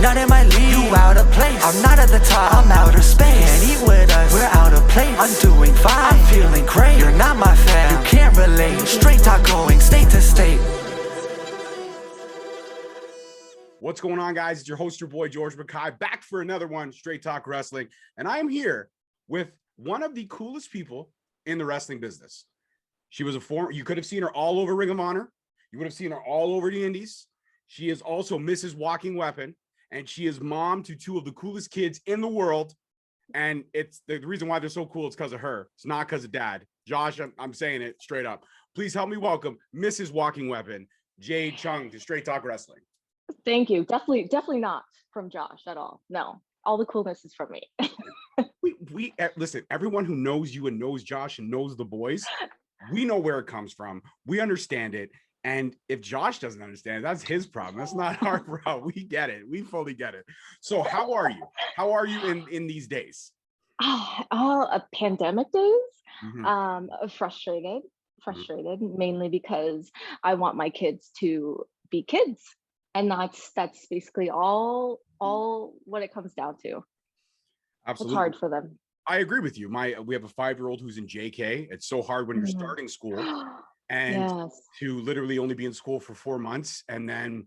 not in my league. You out of place, I'm not at the top, I'm outer space. Can't eat with us, we're out of place. I'm doing fine, I'm feeling great. You're not my fan, you can't relate. Straight talk going state to state. What's going on, guys? It's your host, your boy, George Mackay, back for another one, Straight Talk Wrestling. And I am here with one of the coolest people in the wrestling business. She was a former, you could have seen her all over Ring of Honor. You would have seen her all over the Indies. She is also Mrs. Walking Weapon, and she is mom to two of the coolest kids in the world. And it's the reason why they're so cool is because of her. It's not because of dad. Josh, I'm saying it straight up. Please help me welcome Mrs. Walking Weapon, Jade Chung, to Straight Talk Wrestling. Thank you. Definitely not from Josh at all. No, all the coolness is from me. we listen, everyone who knows you and knows Josh and knows the boys, we know where it comes from. We understand it. And if Josh doesn't understand it, that's his problem. That's not our problem. We get it. We fully get it. So how are you? How are you in these days? Pandemic days. Mm-hmm. Frustrated mainly because I want my kids to be kids. And that's basically all what it comes down to. Absolutely. It's hard for them. I agree with you. We have a 5-year-old who's in JK. It's so hard when you're starting school and to literally only be in school for 4 months. And then,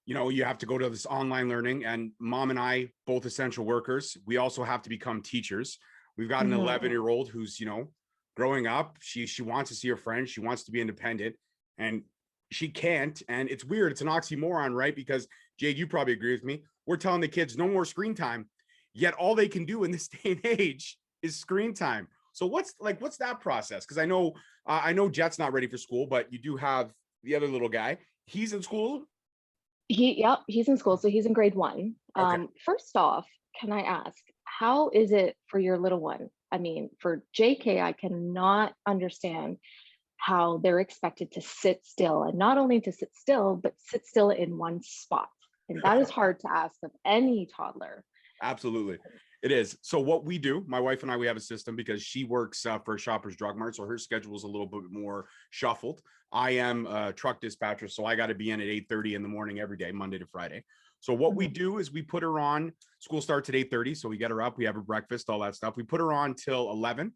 you have to go to this online learning, and mom and I, both essential workers, we also have to become teachers. We've got an 11-year-old who's, growing up. She wants to see her friends. She wants to be independent, and she can't. And it's weird. It's an oxymoron, right? Because Jade, you probably agree with me. We're telling the kids no more screen time, yet all they can do in this day and age is screen time. So what's that process? Because I know Jet's not ready for school, but you do have the other little guy. He's in school. He's in school. So he's in grade 1. Okay. First off, can I ask, how is it for your little one? I mean, for JK, I cannot understand how they're expected to sit still, and not only to sit still, but sit still in one spot. And that is hard to ask of any toddler. Absolutely. It is. So what we do, my wife and I, we have a system because she works for Shoppers Drug Mart. So her schedule is a little bit more shuffled. I am a truck dispatcher, so I got to be in at 8:30 in the morning every day, Monday to Friday. So what we do is we put her on, school starts at 8:30. So we get her up, we have her breakfast, all that stuff. We put her on till 11,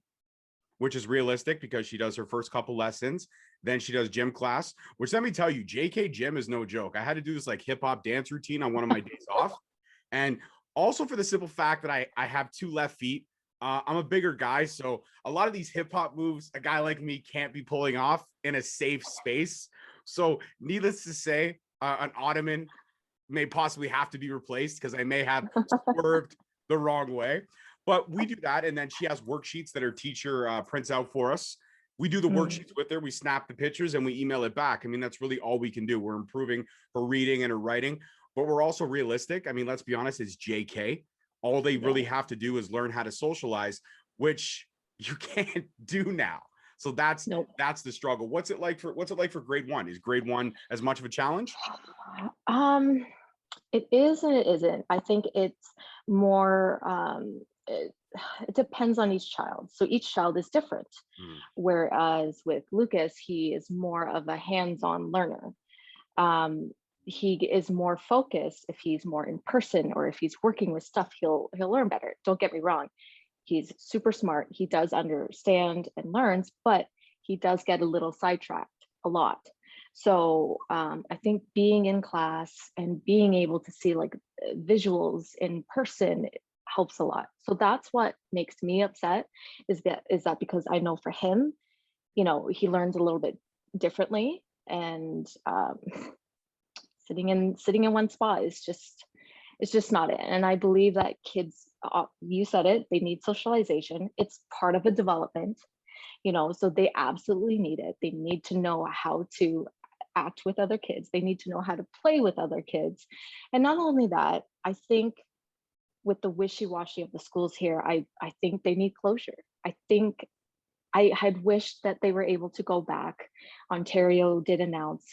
which is realistic because she does her first couple lessons. Then she does gym class, which, let me tell you, JK gym is no joke. I had to do this like hip hop dance routine on one of my days off. And also for the simple fact that I have 2 left feet. I'm a bigger guy, so a lot of these hip hop moves, a guy like me can't be pulling off in a safe space. So needless to say, an ottoman may possibly have to be replaced because I may have swerved the wrong way. But we do that, and then she has worksheets that her teacher prints out for us. We do the worksheets with her. We snap the pictures and we email it back. I mean, that's really all we can do. We're improving her reading and her writing, but we're also realistic. I mean, let's be honest, it's JK. All they really have to do is learn how to socialize, which you can't do now. So that's the struggle. What's it like for grade 1? Is grade 1 as much of a challenge? It is and it isn't. I think it's more it depends on each child. So each child is different. Whereas with Lucas, he is more of a hands-on learner. He is more focused if he's more in person, or if he's working with stuff, he'll learn better. Don't get me wrong. He's super smart. He does understand and learns, but he does get a little sidetracked a lot. So I think being in class and being able to see like visuals in person helps a lot. So that's what makes me upset is that because I know for him, he learns a little bit differently, and sitting in one spot is just not it. And I believe that kids, you said it, they need socialization. It's part of a development, so they absolutely need it. They need to know how to act with other kids. They need to know how to play with other kids. And not only that, I think with the wishy-washy of the schools here, I think they need closure. I think I had wished that they were able to go back. Ontario did announce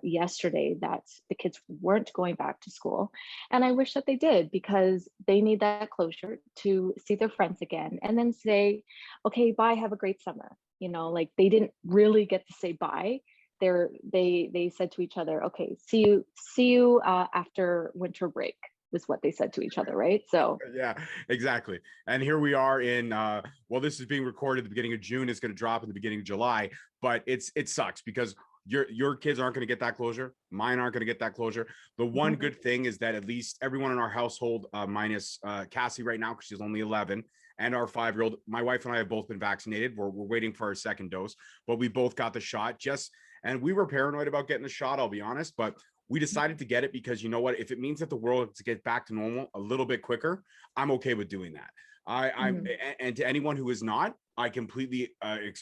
yesterday that the kids weren't going back to school. And I wish that they did, because they need that closure to see their friends again and then say, okay, bye, have a great summer. Like they didn't really get to say bye. They said to each other, okay, see you after winter break, was what they said to each other, right? So Yeah, exactly. And here we are in well, this is being recorded at the beginning of June. It's going to drop in the beginning of July, but it sucks because your kids aren't going to get that closure. Mine aren't going to get that closure. The one good thing is that at least everyone in our household, minus Cassie right now, because she's only 11, and our 5-year-old, my wife and I have both been vaccinated. We're waiting for our second dose, but we both got the shot. And we were paranoid about getting the shot, I'll be honest, but we decided to get it because, you know what, if it means that the world to get back to normal a little bit quicker, I'm okay with doing that. And to anyone who is not, I completely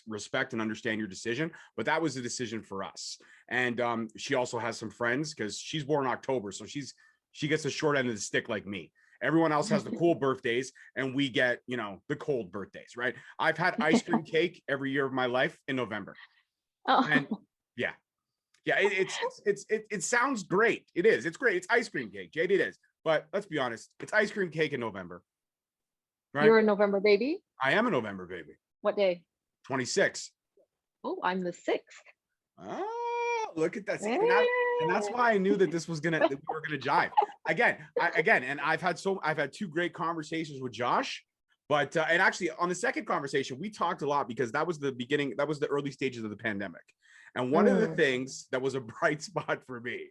respect and understand your decision, but that was a decision for us. And she also has some friends because she's born in October, so she gets the short end of the stick like me. Everyone else has the cool birthdays, and we get, you know, the cold birthdays, right? I've had ice cream cake every year of my life in November. oh. And yeah, it sounds great. It is. It's great. It's ice cream cake, Jade. It is. But let's be honest. It's ice cream cake in November. Right? You're a November baby? I am a November baby. What day? 26. Oh, I'm the 6th. Oh, look at that. See, Hey. and that's why I knew that we were gonna jive. And I've had 2 great conversations with Josh. But and actually on the second conversation, we talked a lot because that was the beginning, that was the early stages of the pandemic. And one of the things that was a bright spot for me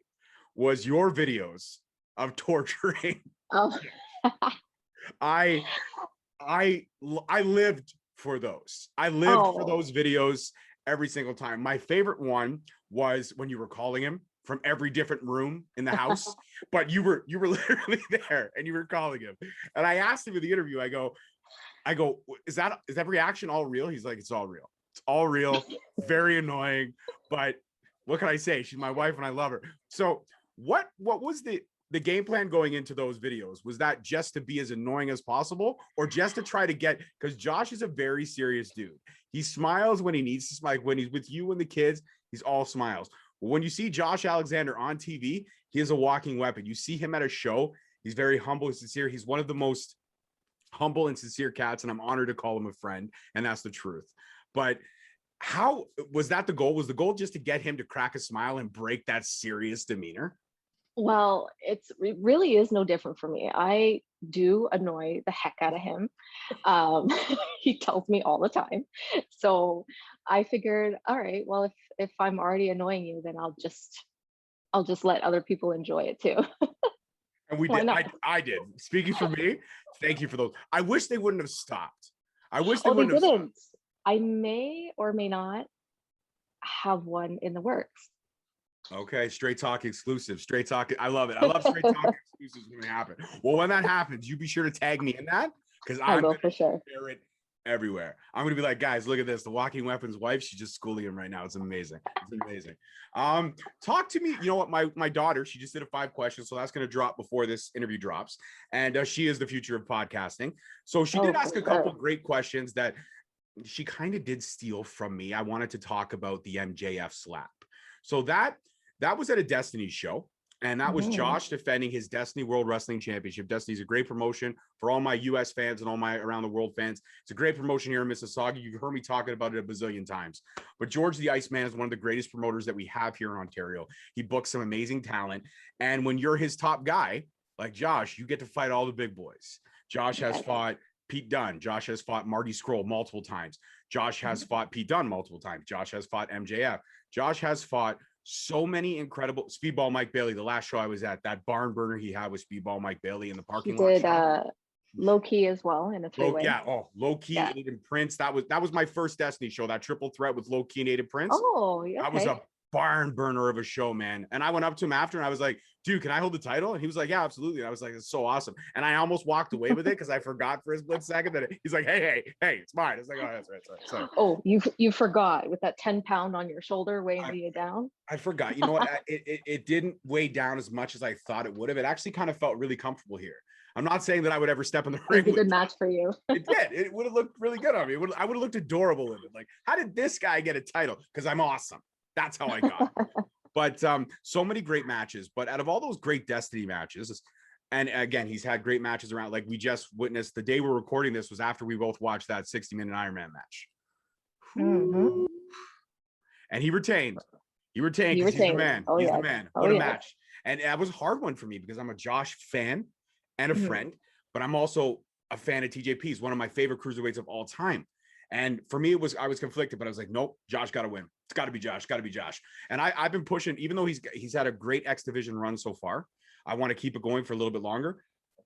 was your videos of torturing. Oh. I lived for those. I lived for those videos every single time. My favorite one was when you were calling him from every different room in the house, but you were literally there and you were calling him. And I asked him in the interview, I go, is that reaction all real? He's like, it's all real. It's all real. Very annoying, but what can I say? She's my wife and I love her. So what was the game plan going into those videos? Was that just to be as annoying as possible, or just to try to get, because Josh is a very serious dude. He smiles when he needs to smile. When he's with you and the kids, he's all smiles. When you see Josh Alexander on TV, he is a walking weapon. You see him at a show, he's very humble and sincere. He's one of the most humble and sincere cats, and I'm honored to call him a friend, and that's the truth. But how was that the goal? Was the goal just to get him to crack a smile and break that serious demeanor? Well, it really is no different for me. I do annoy the heck out of him. He tells me all the time. So I figured, all right, well, if I'm already annoying you, then I'll just let other people enjoy it too. And we did. I did. Speaking for me, thank you for those. I wish they wouldn't have stopped. I wish they wouldn't have stopped. I may or may not have one in the works. Okay, Straight Talk exclusive. Straight Talk. I love it. I love Straight Talk exclusives when they happen. Well, when that happens, you be sure to tag me in that, because I will going for sure. Share it everywhere. I'm gonna be like, guys, look at this. The Walking Weapon's wife. She's just schooling him right now. It's amazing. It's amazing. Talk to me. You know what? My daughter. She just did a 5 questions, so that's gonna drop before this interview drops. And she is the future of podcasting. So she did ask a couple great questions that she kind of did steal from me. I wanted to talk about the MJF slap. So that was at a Destiny show, and that was Josh defending his Destiny World Wrestling Championship. Destiny's a great promotion for all my US fans and all my around the world fans. It's a great promotion here in Mississauga. You've heard me talking about it a bazillion times. But George the Iceman is one of the greatest promoters that we have here in Ontario. He books some amazing talent, and when you're his top guy, like Josh, you get to fight all the big boys. Josh has fought Pete Dunne. Josh has fought Marty Scurll multiple times. Josh has fought Pete Dunne multiple times. Josh has fought MJF. Josh has fought so many incredible Speedball Mike Bailey. The last show I was at, that barn burner he had with Speedball Mike Bailey in the parking lot. He did low key as well in a 3-way. Low key, Aiden Prince. That was my first Destiny show. That triple threat with low key and Aiden Prince. Oh, yeah. That was a barn burner of a show, man. And I went up to him after and I was like, dude, can I hold the title? And he was like, yeah, absolutely. And I was like, it's so awesome. And I almost walked away with it because I forgot for a split second that he's like, hey, it's mine. It's like, oh, that's right. Sorry. Oh, you forgot with that 10-pound on your shoulder weighing you down. I forgot. You know what? It didn't weigh down as much as I thought it would have. It actually kind of felt really comfortable here. I'm not saying that I would ever step in the ring. It was a good match for you. It did. It would have looked really good on me. I would have looked adorable in it. Like, how did this guy get a title? Because I'm awesome. That's how I got it. But so many great matches. But out of all those great Destiny matches, and again, he's had great matches around. Like we just witnessed the day we're recording this was after we both watched that 60-minute Iron Man match. And he retained. He's the man. He's the man. What a match. And that was a hard one for me because I'm a Josh fan. and a friend, but I'm also a fan of TJP. He's one of my favorite cruiserweights of all time. And for me, I was conflicted, but I was like, nope, Josh got to win. It's got to be Josh, got to be Josh. And I've been pushing, even though he's had a great X Division run so far. I want to keep it going for a little bit longer,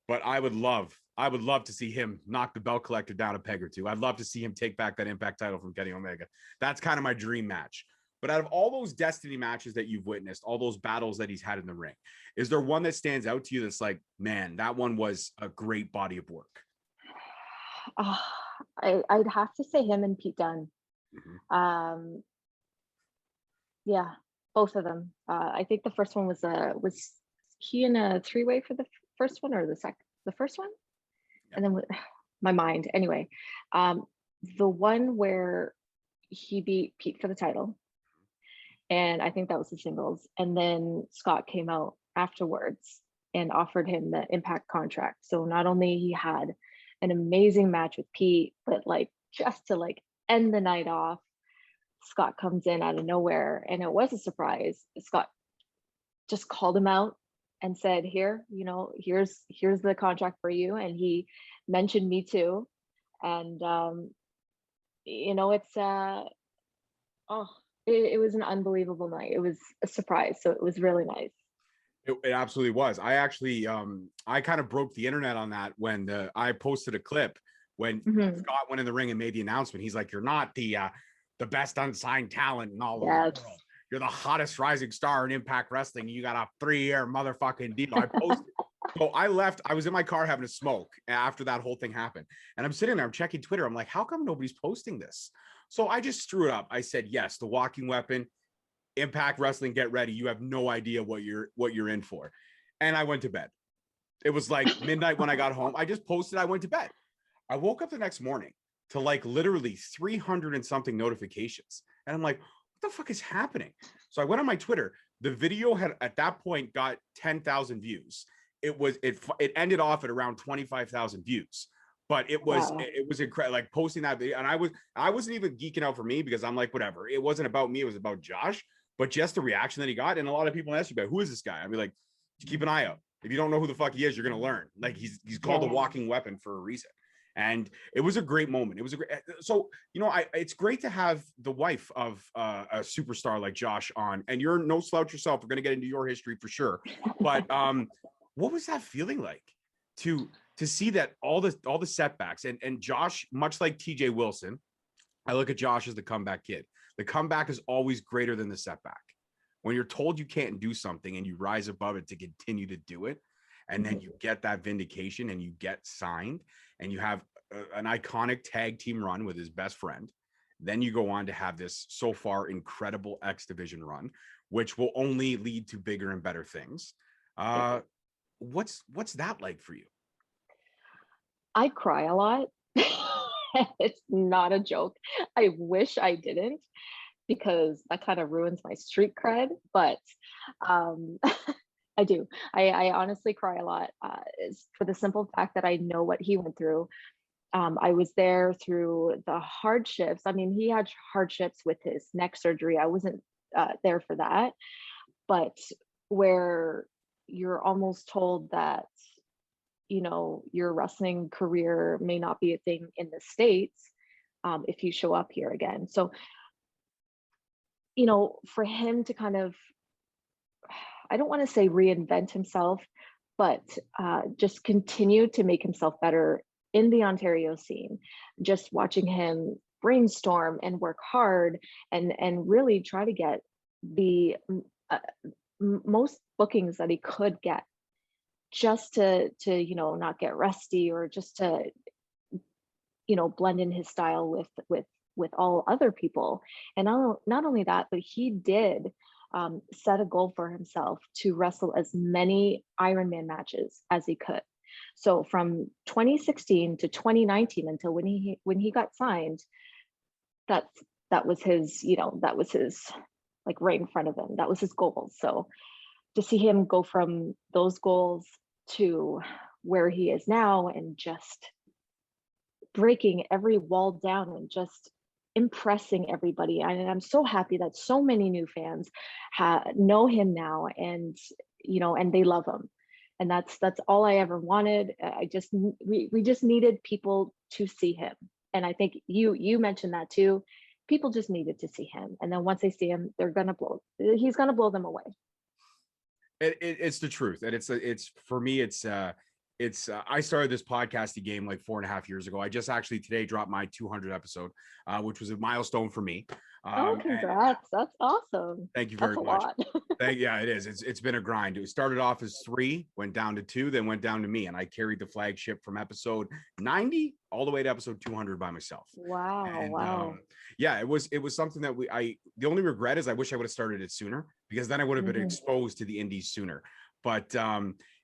but I would love to see him knock the belt collector down a peg or two. I'd love to see him take back that Impact title from Kenny Omega. That's kind of my dream match. But out of all those Destiny matches that you've witnessed, all those battles that he's had in the ring, is there one that stands out to you that's like, man, that one was a great body of work? I'd have to say him and Pete Dunne. Yeah, both of them. I think the first one was he in a three-way for the first one, or the first one? Yeah. And then my mind, anyway. The one where he beat Pete for the title, and I think that was the singles, and then Scott came out afterwards and offered him the Impact contract. So not only he had an amazing match with Pete, but like just to like end the night off, Scott comes in out of nowhere, and it was a surprise. Scott just called him out and said, here's the contract for you. And he mentioned me too. And it was an unbelievable night. It was a surprise. So it was really nice. It absolutely was. I actually, I kind of broke the internet on that when I posted a clip when Scott went in the ring and made the announcement. He's like, "You're not the best unsigned talent in all of the world. You're the hottest rising star in Impact Wrestling. You got a 3-year motherfucking deal." I posted. So I left. I was in my car having a smoke after that whole thing happened, and I'm sitting there. I'm checking Twitter. I'm like, "How come nobody's posting this?" So I just threw it up. I said, "Yes, the walking weapon." Impact Wrestling, get ready. You have no idea what you're in for. And I went to bed. It was like midnight when I got home. I just posted, I went to bed. I woke up the next morning to like literally 300 and something notifications. And I'm like, what the fuck is happening? So I went on my Twitter. The video had at that point got 10,000 views. It ended off at around 25,000 views. But it was incredible, like posting that video. And I wasn't even geeking out for me because I'm like, whatever. It wasn't about me. It was about Josh. But just the reaction that he got, and a lot of people ask you about, who is this guy? I'd be like, keep an eye out. If you don't know who the fuck he is, you're gonna learn. Like he's called a walking weapon for a reason. And it was a great moment. It was a great. So it's great to have the wife of a superstar like Josh on. And you're no slouch yourself. We're gonna get into your history for sure. But what was that feeling like to see that all the setbacks and Josh, much like TJ Wilson, I look at Josh as the comeback kid. The comeback is always greater than the setback. When you're told you can't do something and you rise above it to continue to do it, and then you get that vindication and you get signed and you have an iconic tag team run with his best friend, then you go on to have this so far incredible X Division run, which will only lead to bigger and better things. What's that like for you? I cry a lot. It's not a joke. I wish I didn't, because that kind of ruins my street cred, but I do. I honestly cry a lot for the simple fact that I know what he went through. I was there through the hardships. I mean, he had hardships with his neck surgery. I wasn't there for that, but where you're almost told that your wrestling career may not be a thing in the States if you show up here again. So, for him to kind of, I don't want to say reinvent himself, but just continue to make himself better in the Ontario scene, just watching him brainstorm and work hard and really try to get the most bookings that he could get, just to not get rusty, or just to blend in his style with all other people. And not only that, but he did set a goal for himself to wrestle as many Ironman matches as he could. So from 2016 to 2019, until when he got signed, that was his like right in front of him. That was his goal. So to see him go from those goals to where he is now and just breaking every wall down and just impressing everybody. And I'm so happy that so many new fans know him now, and and they love him. And that's all I ever wanted. We just needed people to see him. And I think you mentioned that too. People just needed to see him. And then once they see him, he's gonna blow them away. It's the truth. And it's for me, I started this podcasting game like 4.5 years ago. I just actually today dropped my 200 episode, which was a milestone for me. Oh, congrats. That's awesome. Thank you very much. Yeah, it is. It's been a grind. It started off as 3, went down to 2, then went down to me. And I carried the flagship from episode 90 all the way to episode 200 by myself. Wow. And, Wow. yeah, it was something that the only regret is I wish I would have started it sooner, because then I would have been exposed to the indies sooner. But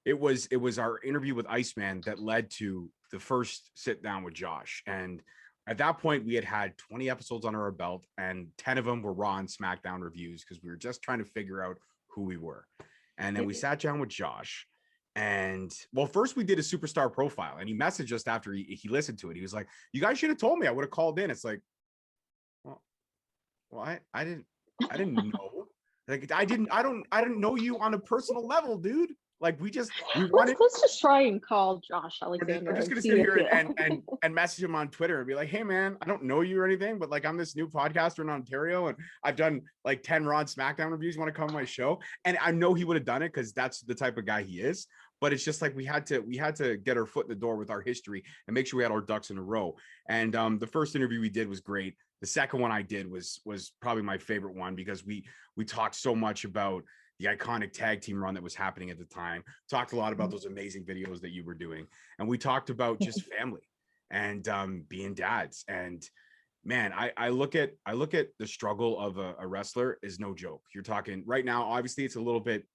it was our interview with Iceman that led to the first sit down with Josh. And at that point, we had 20 episodes under our belt, and 10 of them were Raw and SmackDown reviews, because we were just trying to figure out who we were. And then we sat down with Josh, and well, first we did a superstar profile, and he messaged us after he listened to it. He was like, "You guys should have told me. I would have called in." It's like, well, I didn't know. Like I didn't know you on a personal level, dude. Like let's just try and call Josh Alexander. I'm just gonna sit here and message him on Twitter and be like, "Hey man, I don't know you or anything, but like I'm this new podcaster in Ontario, and I've done like 10 Raw and SmackDown reviews. You want to come on my show?" And I know he would have done it, because that's the type of guy he is. But it's just like we had to get our foot in the door with our history and make sure we had our ducks in a row. And the first interview we did was great. The second one I did was probably my favorite one, because we talked so much about the iconic tag team run that was happening at the time, talked a lot about those amazing videos that you were doing. And we talked about just family and being dads. And man, I look at the struggle of a wrestler is no joke. You're talking right now, obviously it's a little bit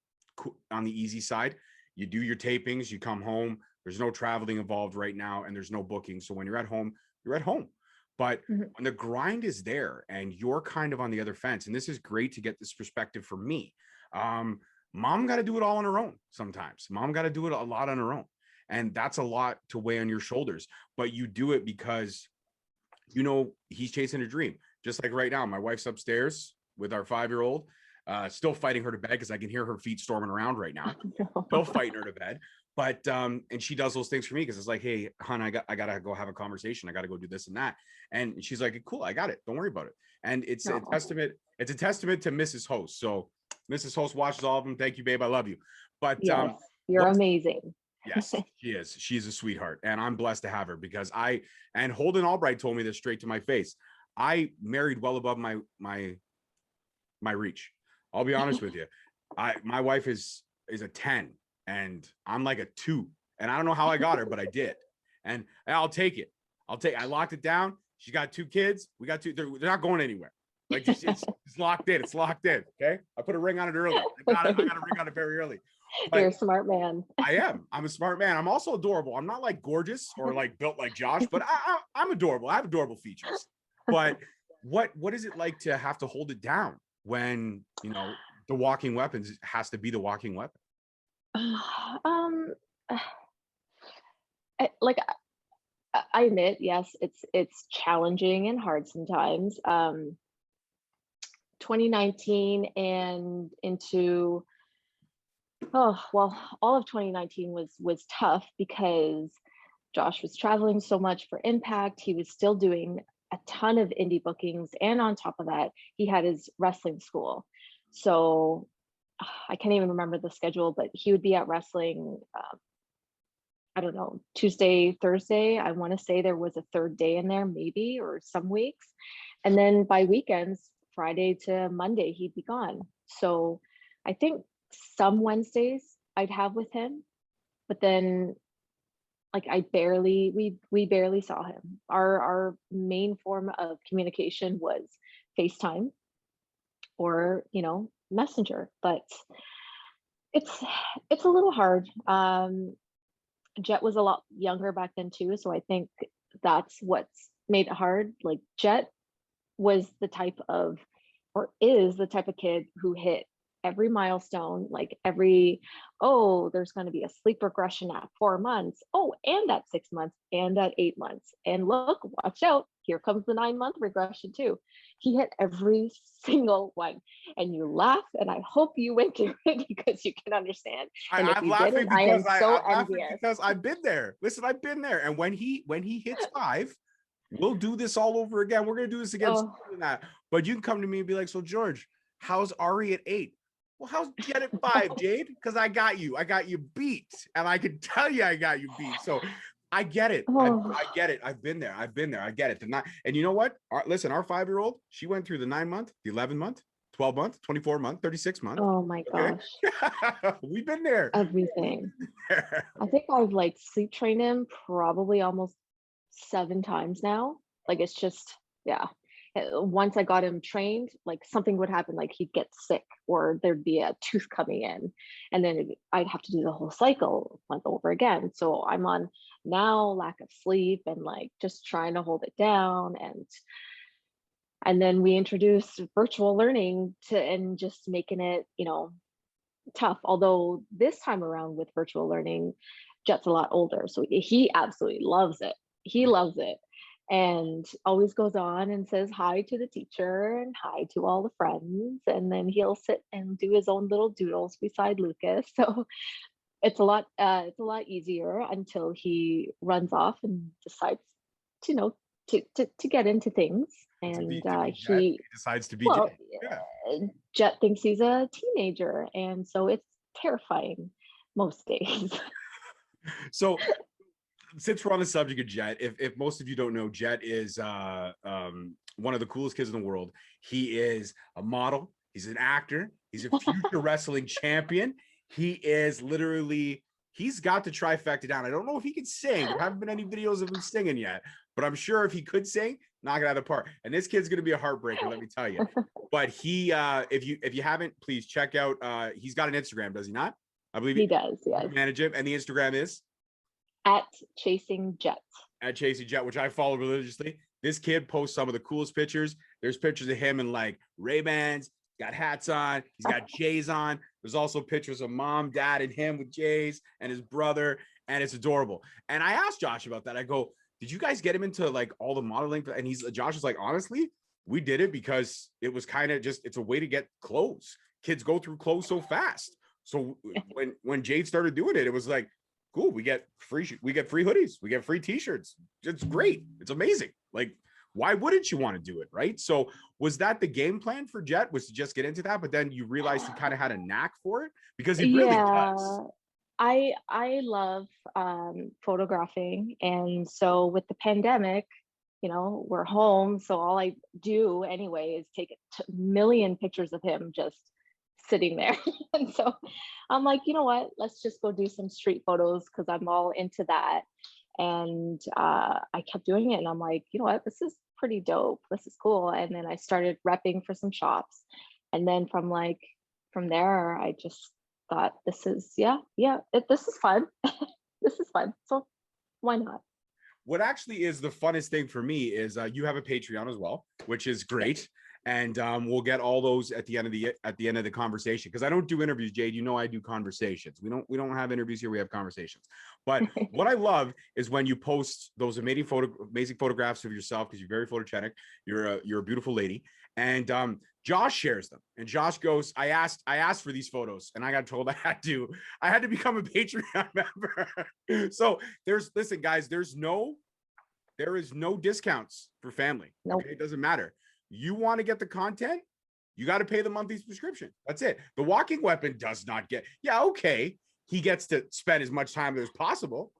on the easy side. You do your tapings, you come home, there's no traveling involved right now, and there's no booking. So when you're at home, you're at home. But when the grind is there and you're kind of on the other fence, and this is great to get this perspective from me. Mom got to do it all on her own. Sometimes mom got to do it a lot on her own, and that's a lot to weigh on your shoulders, but you do it because he's chasing a dream. Just like right now, my wife's upstairs with our 5-year-old, still fighting her to bed, because I can hear her feet storming around right now. Still fighting her to bed. But and she does those things for me, because it's like, "Hey hon, I gotta go have a conversation, I gotta go do this and that." And she's like, "Cool, I got it, don't worry about it." And it's a testament to Mrs. Host. So Mrs. Host watches all of them. Thank you, babe. I love you. But yes, you're amazing. Yes, she is. She's a sweetheart, and I'm blessed to have her, because and Holden Albright told me this straight to my face. I married well above my reach. I'll be honest with you. My wife is a 10, and I'm like a 2, and I don't know how I got her, but I did, and I'll take it. I locked it down. She got 2 kids. We got 2. They're not going anywhere. Like it's locked in. It's locked in. Okay. I put a ring on it early. I got a ring on it very early. But you're a smart man. I am. I'm a smart man. I'm also adorable. I'm not like gorgeous or like built like Josh, but I'm adorable. I have adorable features. But what is it like to have to hold it down when the walking weapons has to be the walking weapon? I admit, yes, it's challenging and hard sometimes. 2019 and into all of 2019 was tough, because Josh was traveling so much for Impact. He was still doing a ton of indie bookings, and on top of that, he had his wrestling school. So I can't even remember the schedule, but he would be at wrestling I don't know, Tuesday, Thursday. I want to say there was a third day in there, maybe, or some weeks. And then by weekends, Friday to Monday, he'd be gone. So I think some Wednesdays I'd have with him, but then like we barely saw him. Our main form of communication was FaceTime or, Messenger, but it's a little hard. Jet was a lot younger back then too, so I think that's what's made it hard. Like Jet was is the type of kid who hit every milestone, like there's going to be a sleep regression at 4 months, and at 6 months, and at 8 months, and look, watch out, here comes the 9-month regression too. He hit every single one, and you laugh, and I hope you went through it because you can understand. And if I'm you laughing didn't, I am because so I'm laughing envious. because I've been there. Listen, I've been there. And when he hits 5, we'll do this all over again. We're gonna do this again sooner than that. But you can come to me and be like, so George, how's Ari at 8? Well, how's Jed at 5, Jade? Because I got you beat. And I can tell you I got you beat. So I get it. I get it. I've been there. I get it. And you know what? Listen, our 5-year-old, she went through the 9-month, the 11-month, 12-month, 24-month, 36-month. Oh my gosh. We've been there. Everything. I think I've like sleep trained him probably almost 7 times now. Like it's just, yeah. Once I got him trained, like something would happen, like he'd get sick or there'd be a tooth coming in, and then I'd have to do the whole cycle once over again. So I'm on now lack of sleep and like just trying to hold it down. And then we introduced virtual learning and just making it, tough. Although this time around with virtual learning, Jet's a lot older, so he absolutely loves it. He loves it and always goes on and says hi to the teacher and hi to all the friends, and then he'll sit and do his own little doodles beside Lucas. So it's a lot easier until he runs off and decides to get into things. And he decides to be well, yeah. Jet thinks he's a teenager, and so it's terrifying most days. So since we're on the subject of Jet, if most of you don't know, Jet is one of the coolest kids in the world. He is a model. He's an actor. He's a future wrestling champion. He is literally, he's got the trifecta down. I don't know if he can sing. There haven't been any videos of him singing yet, but I'm sure if he could sing, knock it out of the park. And this kid's going to be a heartbreaker, let me tell you. But he, if you haven't, please check out, he's got an Instagram, does he not? I believe he does, yes. Manage him. And the Instagram is? At Chasing Jet. At Chasing Jet, which I follow religiously. This kid posts some of the coolest pictures. There's pictures of him in like Ray-Bans, got hats on, he's got J's on. There's also pictures of mom, dad, and him with J's and his brother, and it's adorable. And I asked Josh about that. I go, did you guys get him into like all the modeling? And Josh was like, honestly, we did it because it was kind of just, it's a way to get clothes. Kids go through clothes so fast. So when Jade started doing it, it was like, cool, we get free hoodies, we get free t-shirts. It's great. It's amazing. Like, why wouldn't you want to do it, right? So was that the game plan for Jet, was to just get into that, but then you realized he kind of had a knack for it? Because he really does. I love photographing, and so with the pandemic, we're home, so all I do anyway is take a million pictures of him just sitting there. And so I'm like, you know what, let's just go do some street photos because I'm all into that. And I kept doing it, and I'm like, you know what, this is pretty dope, this is cool. And then I started repping for some shops, and then from there I just thought, this is this is fun. This is fun, so why not? What actually is the funnest thing for me is you have a Patreon as well, which is great. And we'll get all those at the end of the conversation, because I don't do interviews, Jade. I do conversations. We don't have interviews here. We have conversations. But what I love is when you post those amazing photographs of yourself, because you're very photogenic. You're a beautiful lady. And Josh shares them, and Josh goes, I asked for these photos, and I got told I had to become a Patreon member. So listen, guys, there is no discounts for family. Nope. Okay? It doesn't matter. You want to get the content, you got to pay the monthly subscription. That's it. The walking weapon does not get, okay, he gets to spend as much time as possible,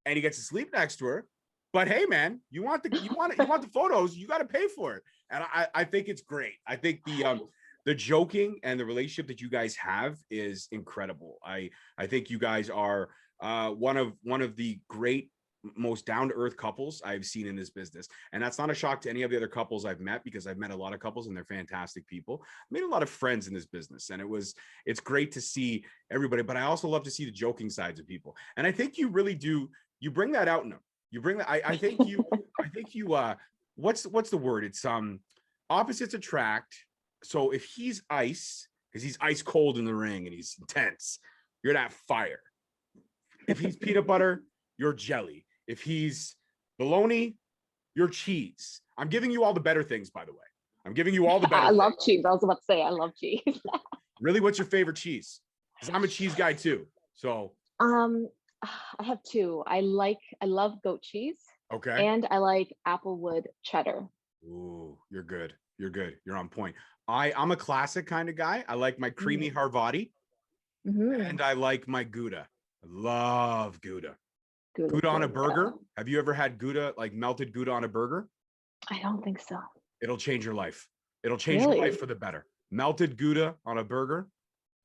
and he gets to sleep next to her. But hey, man, you want the photos, you got to pay for it. And I think it's great. I think the joking and the relationship that you guys have is incredible. I think you guys are one of the great, most down-to-earth couples I've seen in this business. And that's not a shock to any of the other couples I've met, because I've met a lot of couples and they're fantastic people. I made a lot of friends in this business, and it's great to see everybody, but I also love to see the joking sides of people. And I think you really do, you bring that out in them. You bring that, I think you what's the word? It's opposites attract. So if he's ice, because he's ice cold in the ring and he's intense, you're that fire. If he's peanut butter, you're jelly. If he's bologna, Your cheese. I'm giving you all the better things, by the way. I'm giving you all the better I love things. cheese. I was about to say I love cheese. Really, what's your favorite cheese? Because I'm a cheese guy too. So Um, I have two. I love goat cheese, okay. and I like applewood cheddar. Ooh, you're good. You're good. You're on point. I'm a classic kind of guy. I like my creamy Mm. Harvati Mm-hmm. and I like my Gouda. I love Gouda. Good is Gouda on a good. Yeah. burger. Have you ever had Gouda, like melted Gouda on a burger? I don't think so. It'll change your life. It'll change your life Really? for the better. Melted Gouda on a burger,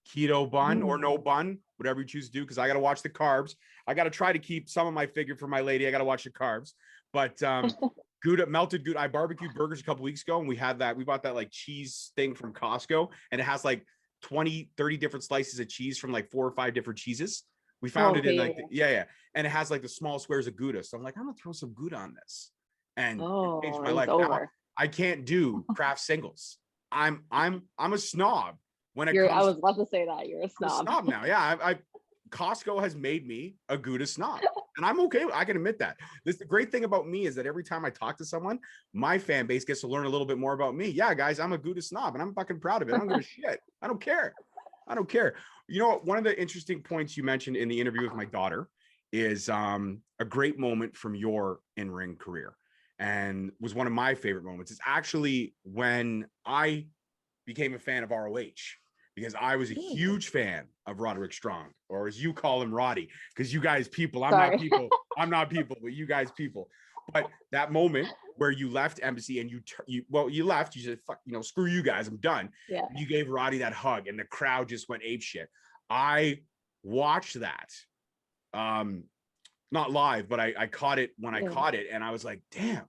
keto bun or Mm. no bun, whatever you choose to do, because I got to watch the carbs. I got to try to keep some of my figure for my lady. I got to watch the carbs. But Gouda, melted Gouda. I barbecued burgers a couple weeks ago and we had that. We bought that like cheese thing from Costco and it has like 20, 30 different slices of cheese from like 4 or 5 different cheeses. We found Oh, it in okay. like, yeah. And it has like the small squares of Gouda. So I'm like, I'm going to throw some Gouda on this. And it changed Oh, my it was life. Now over. I can't do craft singles. I'm a snob when it I comes. was about to say that you're a I'm a snob. snob now. Yeah, I Costco has made me a Gouda snob, and I'm okay. I can admit that. The great thing about me is that every time I talk to someone, my fan base gets to learn a little bit more about me. Yeah, guys, I'm a Gouda snob, and I'm fucking proud of it. I don't give a shit. I don't care. I don't care. You know, one of the interesting points you mentioned in the interview with my daughter is a great moment from your in-ring career, and was one of my favorite moments. It's actually when I became a fan of ROH because I was a Mm. huge fan of Roderick Strong, or as you call him, Roddy, because you guys people, I'm Sorry. not people, I'm not people, but you guys people. But that moment where you left Embassy and you left, you said, fuck, screw you guys, I'm done. Yeah. And you gave Roddy that hug and the crowd just went ape shit. I watched that. Not live, but I caught it when I caught it, and I was like, damn,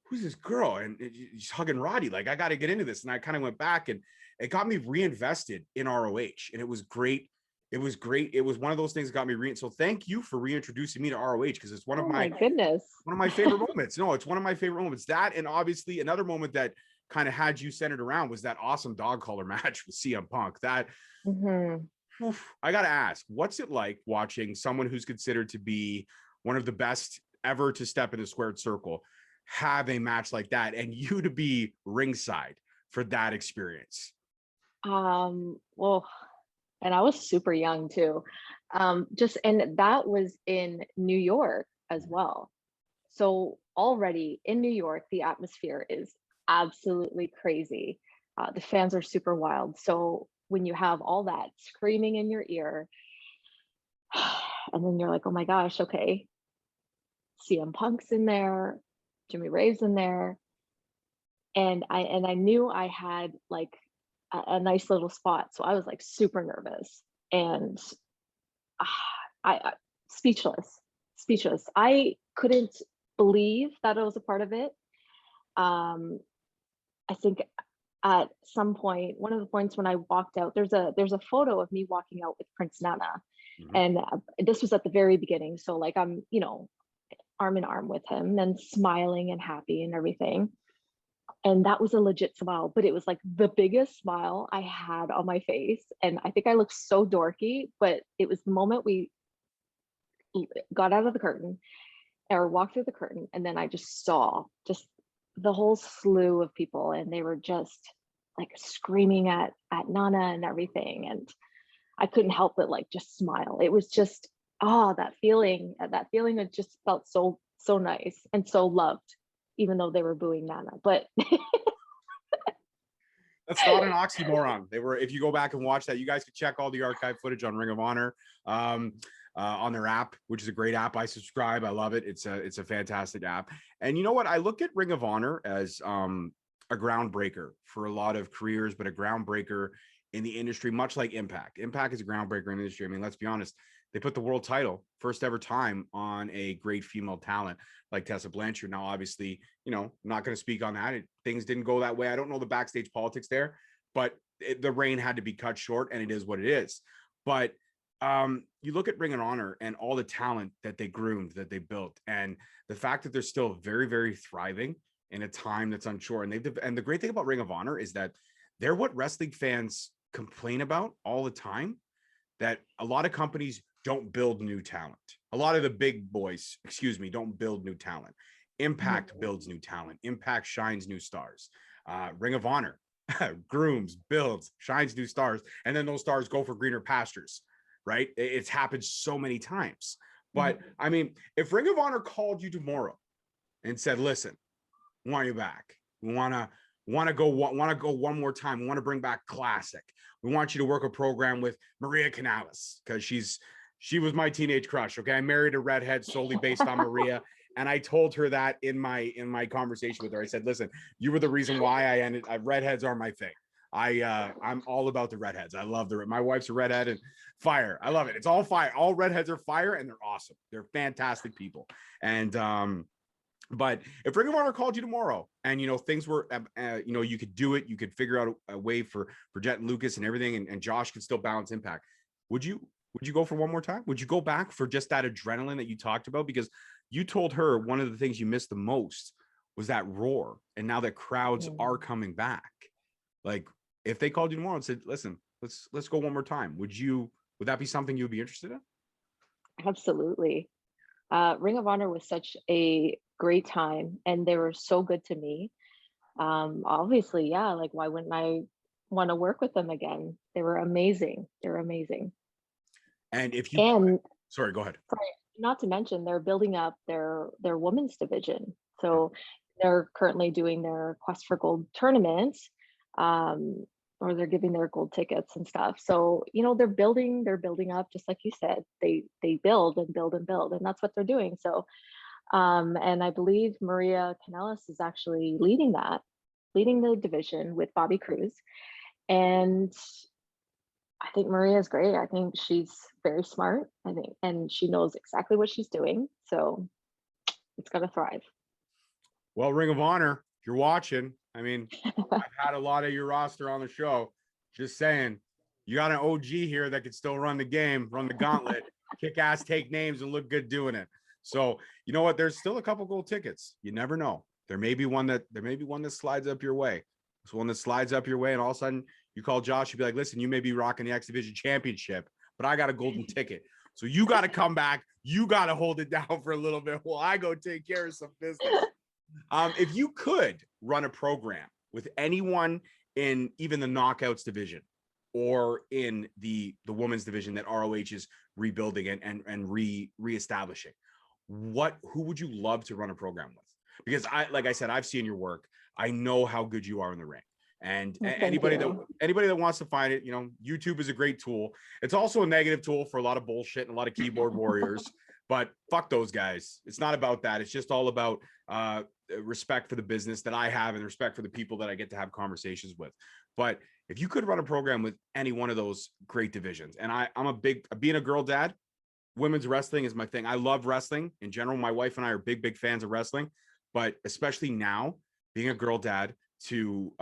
who's this girl? And she's hugging Roddy. Like, I got to get into this. And I kind of went back and it got me reinvested in ROH. And it was great. It was great. It was one of those things that got me so thank you for reintroducing me to ROH because it's one of my goodness. One of my favorite moments. No, it's one of my favorite moments. That, and obviously another moment that kind of had you centered around was that awesome dog collar match with CM Punk. That I got to ask, what's it like watching someone who's considered to be one of the best ever to step in the squared circle have a match like that and you to be ringside for that experience? Well, and I was super young too. And that was in New York as well. So already in New York, the atmosphere is absolutely crazy. The fans are super wild. So when you have all that screaming in your ear, and then you're like, oh my gosh, okay, CM Punk's in there, Jimmy Rave's in there, and I knew I had like a nice little spot, so I was like super nervous and I speechless. I couldn't believe that I was a part of it. I think at some point, one of the points when I walked out, there's a photo of me walking out with Prince Nana, and this was at the very beginning. So like I'm arm in arm with him and smiling and happy and everything. And that was a legit smile, but it was like the biggest smile I had on my face. And I think I looked so dorky, but it was the moment we got out of the curtain or walked through the curtain. And then I just saw just the whole slew of people, and they were just like screaming at Nana and everything. And I couldn't help but like just smile. It was just, that feeling it just felt so nice and so loved, even though they were booing Nana. But that's not an oxymoron. They were, if you go back and watch that, you guys can check all the archive footage on Ring of Honor on their app, which is a great app. I subscribe. I love it. It's a fantastic app. And you know what? I look at Ring of Honor as a groundbreaker for a lot of careers, but a groundbreaker in the industry, much like Impact. Impact is a groundbreaker in the industry. I mean, let's be honest. They put the world title first ever time on a great female talent like Tessa Blanchard. Now, obviously, I'm not going to speak on that. Things didn't go that way. I don't know the backstage politics there, but the reign had to be cut short, and it is what it is. But you look at Ring of Honor and all the talent that they groomed, that they built, and the fact that they're still very, very thriving in a time that's unsure. And the great thing about Ring of Honor is that they're what wrestling fans complain about all the time, that a lot of companies don't build new talent. A lot of the big boys, don't build new talent. Impact builds new talent. Impact shines new stars. Ring of Honor grooms, builds, shines new stars, and then those stars go for greener pastures, right? It's happened so many times. But I mean, if Ring of Honor called you tomorrow and said, listen, we want you back. We want to go one more time. We want to bring back Classic. We want you to work a program with Maria Canales because she was my teenage crush. Okay, I married a redhead solely based on Maria, and I told her that in my conversation with her. I said, listen, you were the reason why I ended. Redheads are my thing. I'm all about the redheads. I love my wife's a redhead and fire. I love it. It's all fire. All redheads are fire, and they're awesome. They're fantastic people. And but if Ring of Honor called you tomorrow and, you know, things were, you know, you could do it, you could figure out a way for Jet and Lucas and everything, and Josh could still balance Impact, would you go for one more time? Would you go back for just that adrenaline that you talked about? Because you told her one of the things you missed the most was that roar. And now that crowds are coming back, like if they called you tomorrow and said, listen, let's go one more time, would that be something you would be interested in? Absolutely. Ring of Honor was such a great time, and they were so good to me. Obviously, yeah, like why wouldn't I want to work with them again? They were amazing. And if you sorry, go ahead. Sorry, not to mention they're building up their women's division. So they're currently doing their Quest for Gold tournaments, or they're giving their gold tickets and stuff. So, you know, they're building up, just like you said, they build and build and build, and that's what they're doing. So, and I believe Maria Canales is actually leading the division with Bobby Cruz. And I think Maria is great. I think she's very smart. And she knows exactly what she's doing. So it's going to thrive. Well, Ring of Honor, if you're watching, I mean, I've had a lot of your roster on the show. Just saying, you got an OG here that can still run the game, run the gauntlet, kick ass, take names, and look good doing it. So you know what? There's still a couple gold tickets. You never know. There may be one that slides up your way. There's one that slides up your way, and all of a sudden you call Josh, you'd be like, listen, you may be rocking the X Division Championship, but I got a golden ticket. So you got to come back. You got to hold it down for a little bit while I go take care of some business. If you could run a program with anyone in even the knockouts division or in the women's division that ROH is rebuilding and reestablishing, who would you love to run a program with? Because like I said, I've seen your work. I know how good you are in the ring. And anybody that wants to find it, you know, YouTube is a great tool. It's also a negative tool for a lot of bullshit and a lot of keyboard warriors. But fuck those guys. It's not about that. It's just all about respect for the business that I have and respect for the people that I get to have conversations with. But if you could run a program with any one of those great divisions, and I'm being a girl dad, women's wrestling is my thing. I love wrestling in general. My wife and I are big fans of wrestling, but especially now, being a girl dad, to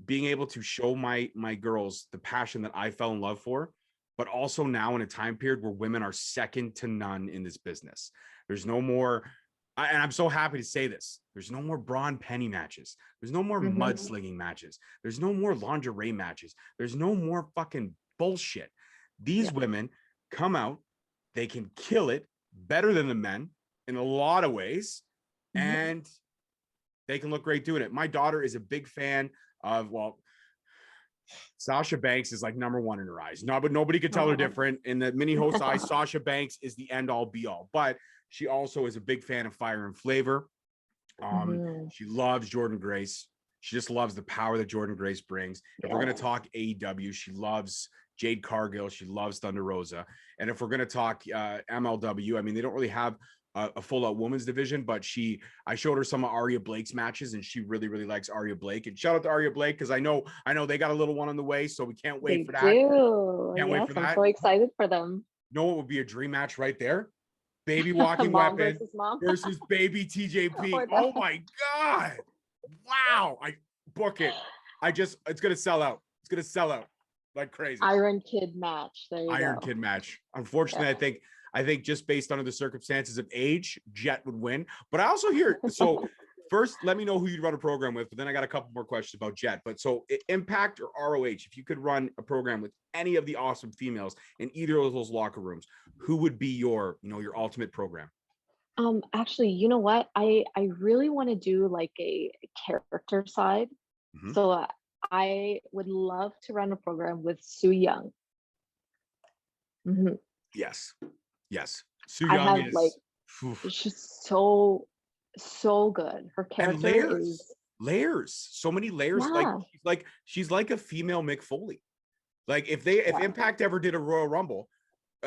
being able to show my girls the passion that I fell in love for, but also now in a time period where women are second to none in this business. There's no more, and I'm so happy to say this, there's no more Braun Penny matches. There's no more mudslinging matches. There's no more lingerie matches. There's no more fucking bullshit. These women come out, they can kill it better than the men in a lot of ways, and they can look great doing it. My daughter is a big fan of, well, Sasha Banks is like number one in her eyes. No, but nobody could tell her different. In the mini host eyes, Sasha Banks is the end all be all. But she also is a big fan of Fire and Flavor. She loves Jordan Grace. She just loves the power that Jordan Grace brings. If we're going to talk AEW, she loves Jade Cargill. She loves Thunder Rosa. And if we're going to talk MLW, I mean, they don't really have a full-out women's division, but I showed her some of Aria Blake's matches, and she really likes Aria Blake. And shout out to Aria Blake, because I know they got a little one on the way, so we can't wait for that. Can't wait for that. I'm so excited for them. You know what would be a dream match right there? Baby Walking Weapon versus Baby TJP. Oh my god! Wow! I book it. It's gonna sell out. It's gonna sell out like crazy. Iron Kid match. There you go. Iron Kid match. Unfortunately, I think just based on the circumstances of age, Jet would win. But I also hear, so first, let me know who you'd run a program with, but then I got a couple more questions about Jet. But so Impact or ROH, if you could run a program with any of the awesome females in either of those locker rooms, who would be your ultimate program? Actually, you know what? I really want to do like a character side. Mhm. So I would love to run a program with Sue Young. Mhm. Yes. Yes. Sue I Young have like is oof. she's so good. Her And character is layers, so many layers. Like yeah, she's like a female Mick Foley. Like if yeah. Impact ever did a Royal Rumble,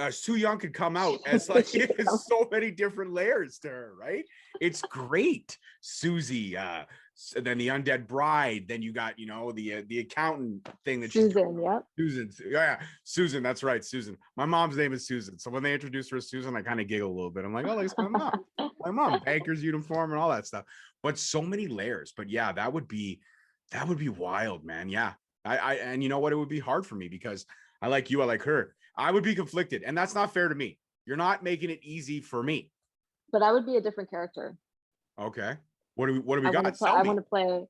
Sue Young could come out as She could come. it's so many different layers to her, right? It's great. Susie, and then the Undead Bride. Then you got the accountant thing that she's doing. Susan, yep. Susan, yeah, Susan. That's right, Susan. My mom's name is Susan, so when they introduced her as Susan, I kind of giggle a little bit. I'm like, oh, like my mom. My mom, banker's uniform and all that stuff. But so many layers. But yeah, that would be wild, man. Yeah, and you know what? It would be hard for me because I like you, I like her. I would be conflicted, and that's not fair to me. You're not making it easy for me. But I would be a different character. Okay. What do we I want to got? play Sell I me. want to play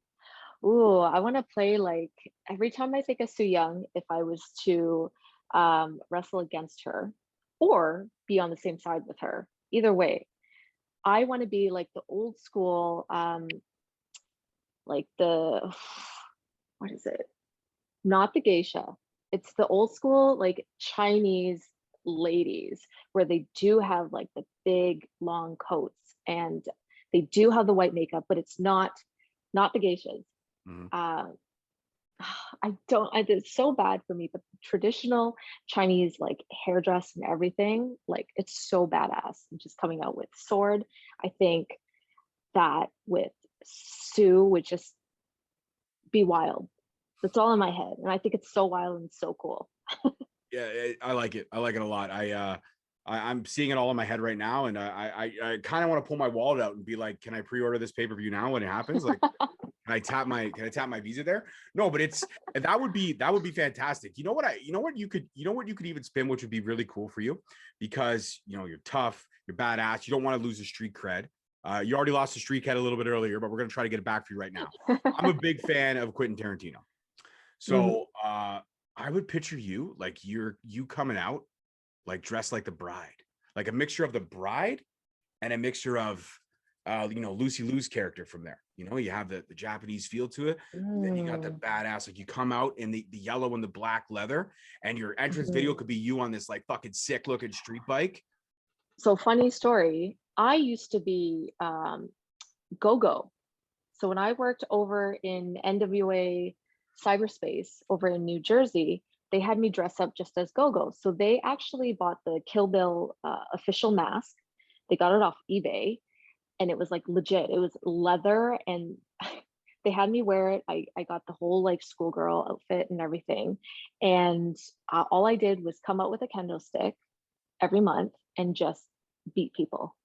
ooh, I want to play like every time I think of Sue Young, if I was to wrestle against her or be on the same side with her. Either way, I want to be like the old school like the what is it? Not the geisha. It's the old school like Chinese ladies where they do have like the big long coats and they do have the white makeup, but it's not the geishas. Mhm. Uh, it's so bad for me, but traditional Chinese like hairdress and everything, like it's so badass. And just coming out with sword. I think that with Sue would just be wild. That's all in my head. And I think it's so wild and so cool. Yeah, I like it. I like it a lot. I'm seeing it all in my head right now, and I kind of want to pull my wallet out and be like, can I pre-order this pay-per-view now when it happens? Like, can I tap my Visa there? No, but that would be fantastic. You know what you could even spin, which would be really cool for you, because you're tough, you're badass, you don't want to lose the street cred. You already lost the street cred a little bit earlier, but we're gonna try to get it back for you right now. I'm a big fan of Quentin Tarantino. Mhm. So I would picture you like you coming out like dressed like the bride, like a mixture of the bride and a mixture of Lucy Liu's character from there. You have the Japanese feel to it. And then you got the Mm, badass, like you come out in the yellow and the black leather, and your entrance video mhm. could be you on this like fucking sick looking street bike. So funny story. I used to be go-go. So when I worked over in NWA cyberspace over in New Jersey, they had me dress up just as go-go. So they actually bought the Kill Bill official mask. They got it off eBay and it was like legit. It was leather and they had me wear it. I got the whole like schoolgirl outfit and everything. And all I did was come out with a kendo stick every month and just beat people.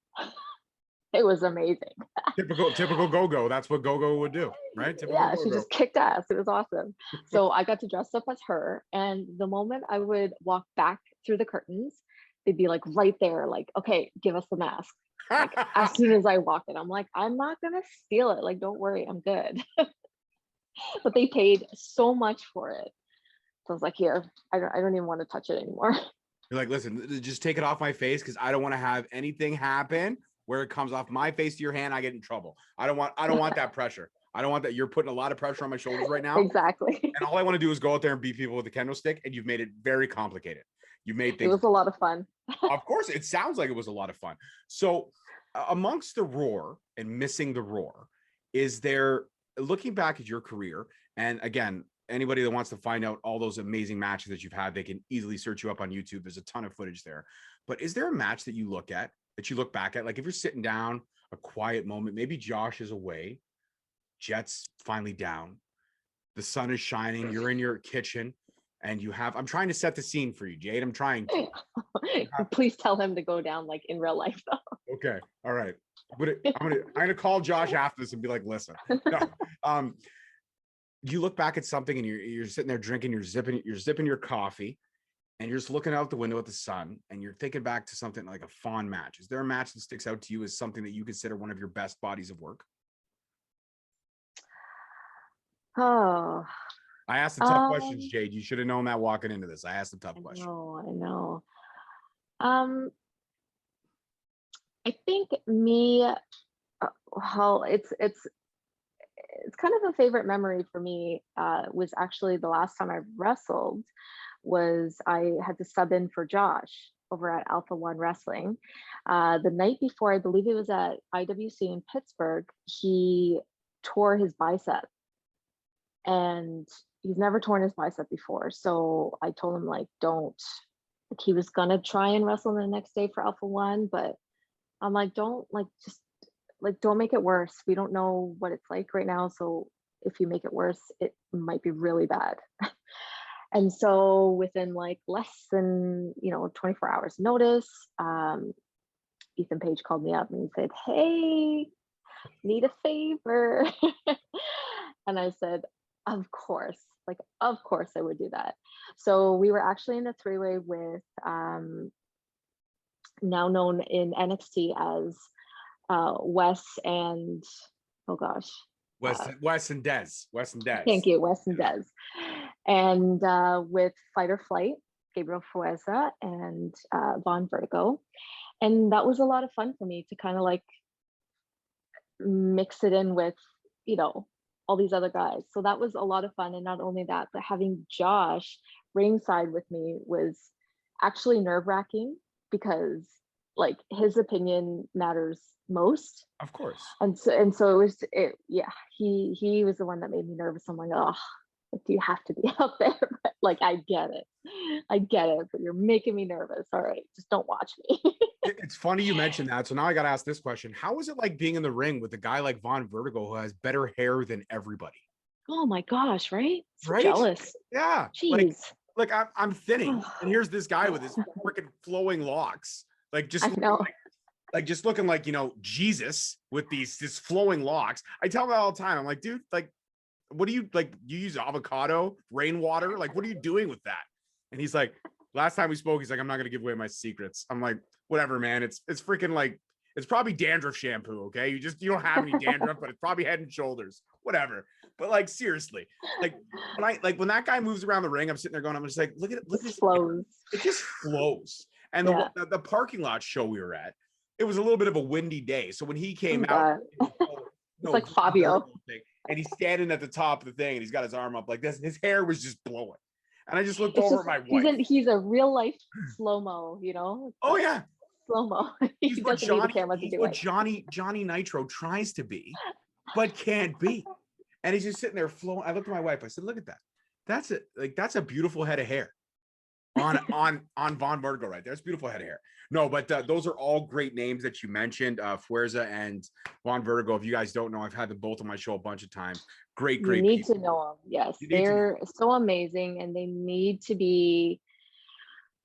It was amazing. Typical go-go. That's what go-go would do, right? Typical Yeah, she go-go. just kicked ass. It was awesome. So I got to dress up as her. And the moment I would walk back through the curtains, they'd be like right there, like, okay, give us the mask. Like as soon as I walk in, I'm like, I'm not gonna steal it. Like, don't worry, I'm good. But they paid so much for it. So I was like, here, I don't even want to touch it anymore. You're like, listen, just take it off my face because I don't want to have anything happen where it comes off my face to your hand. I get in trouble. I don't want that pressure. I don't want that. You're putting a lot of pressure on my shoulders right now. Exactly. And all I want to do is go out there and beat people with a kendo stick. And you've made it very complicated. You've made It things, was a lot of fun. of course, it sounds like it was a lot of fun. So amongst the roar and missing the roar, is there, looking back at your career, and again, anybody that wants to find out all those amazing matches that you've had, they can easily search you up on YouTube. There's a ton of footage there. But is there a match that you look back at, like if you're sitting down, a quiet moment, maybe Josh is away, Jet's finally down, the sun is shining, you're in your kitchen, and I'm trying to set the scene for you, Jade. I'm trying to. Please tell him to go down like in real life though. Okay. All right. But I'm gonna call Josh after this and be like, listen. No, you look back at something and you're sitting there drinking, you're zipping your coffee, and you're just looking out the window at the sun, and you're thinking back to something like a fond match. Is there a match that sticks out to you as something that you consider one of your best bodies of work? Oh, I asked the tough questions, um, Jade. You should have known that walking into this. I asked the tough I question. know, I know. Um, I think me, well, it's kind of a favorite memory for me. Was actually the last time I wrestled was I had to sub in for Josh over at Alpha One Wrestling. The night before, I believe it was at IWC in Pittsburgh, he tore his bicep, and he's never torn his bicep before. So I told him like, don't, like he was gonna try and wrestle the next day for Alpha One, but I'm like, don't like just like don't make it worse. We don't know what it's like right now. So if you make it worse, it might be really bad. And so within like less than 24 hours notice, Ethan Page called me up and he said, "Hey, need a favor." And I said, of course, like of course I would do that. So we were actually in a three-way with now known in NXT as Wes and, oh gosh, Wes and Des. thank you, Wes and Des, and with Fight or Flight, Gabriel Fueza and Von Vertigo. And that was a lot of fun for me to kind of like mix it in with all these other guys. So that was a lot of fun. And not only that, but having Josh ringside with me was actually nerve-wracking, because like his opinion matters most. Of course. And so he was the one that made me nervous. I'm like, oh, do you have to be out there? But like I get it, but you're making me nervous. All right, just don't watch me. It's funny you mentioned that. So now I got to ask this question. How is it like being in the ring with a guy like Von Vertigo who has better hair than everybody? Oh my gosh, right? So right? Jealous. Yeah. Jeez. Like I'm thinning, and here's this guy with his freaking flowing locks. Like just I know. like just looking like, Jesus with this flowing locks. I tell him that all the time. I'm like, dude, like, what do you like? You use avocado, rainwater? Like, what are you doing with that? And he's like, last time we spoke, he's like, I'm not gonna give away my secrets. I'm like, whatever, man. It's freaking like, it's probably dandruff shampoo. Okay. You don't have any dandruff, but it's probably Head and Shoulders, whatever. But like, seriously, like when that guy moves around the ring, I'm sitting there going, I'm just like, look at this. Flows. It just flows. And the parking lot show we were at, it was a little bit of a windy day. So when he came out, it's like Fabio. And he's standing at the top of the thing and he's got his arm up like this. His hair was just blowing. And I just looked over at my wife. He's a real life slow-mo, Oh yeah. Slow-mo. He's what Johnny Nitro tries to be, but can't be. And he's just sitting there flowing. I looked at my wife. I said, look at that. That's a beautiful head of hair on Von Vertigo right there. It's a beautiful head of hair. No, but those are all great names that you mentioned, Fuerza and Von Vertigo. If you guys don't know, I've had them both on my show a bunch of times. Great you need people. to know them. Yes, they're so amazing, and they need to be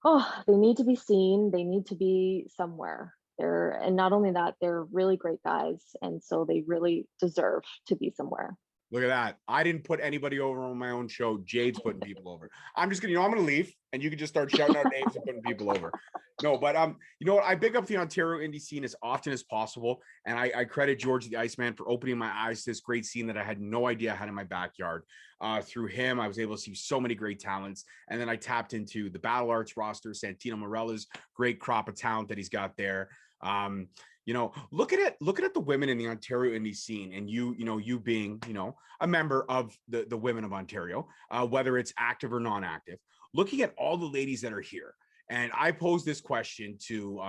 seen. They need to be somewhere. And not only that, they're really great guys, and so they really deserve to be somewhere. Look at that. I didn't put anybody over on my own show. Jade's putting people over. I'm just gonna, I'm gonna leave and you can just start shouting out names and putting people over. No, but you know what? I big up the Ontario indie scene as often as possible. And I credit George the Iceman for opening my eyes to this great scene that I had no idea I had in my backyard. Through him, I was able to see so many great talents. And then I tapped into the Battle Arts roster, Santino Morella's great crop of talent that he's got there. Look at the women in the Ontario indie scene, and you being, a member of the women of Ontario, whether it's active or non-active, looking at all the ladies that are here. And I posed this question to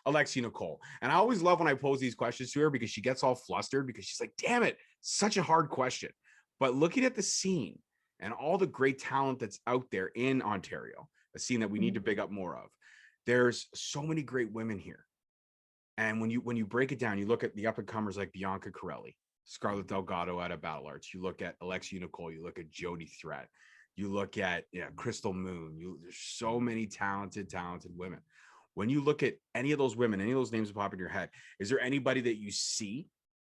Alexi Nicole. And I always love when I pose these questions to her because she gets all flustered because she's like, damn it, such a hard question. But looking at the scene and all the great talent that's out there in Ontario, a scene that we need to big up more of, there's so many great women here. And when you break it down, you look at the up-and-comers like Bianca Corelli, Scarlett Delgado out of Battle Arts. You look at Alexia Nicole. You look at Jody Threat. You look at Crystal Moon. There's so many talented women. When you look at any of those women, any of those names that pop in your head, is there anybody that you see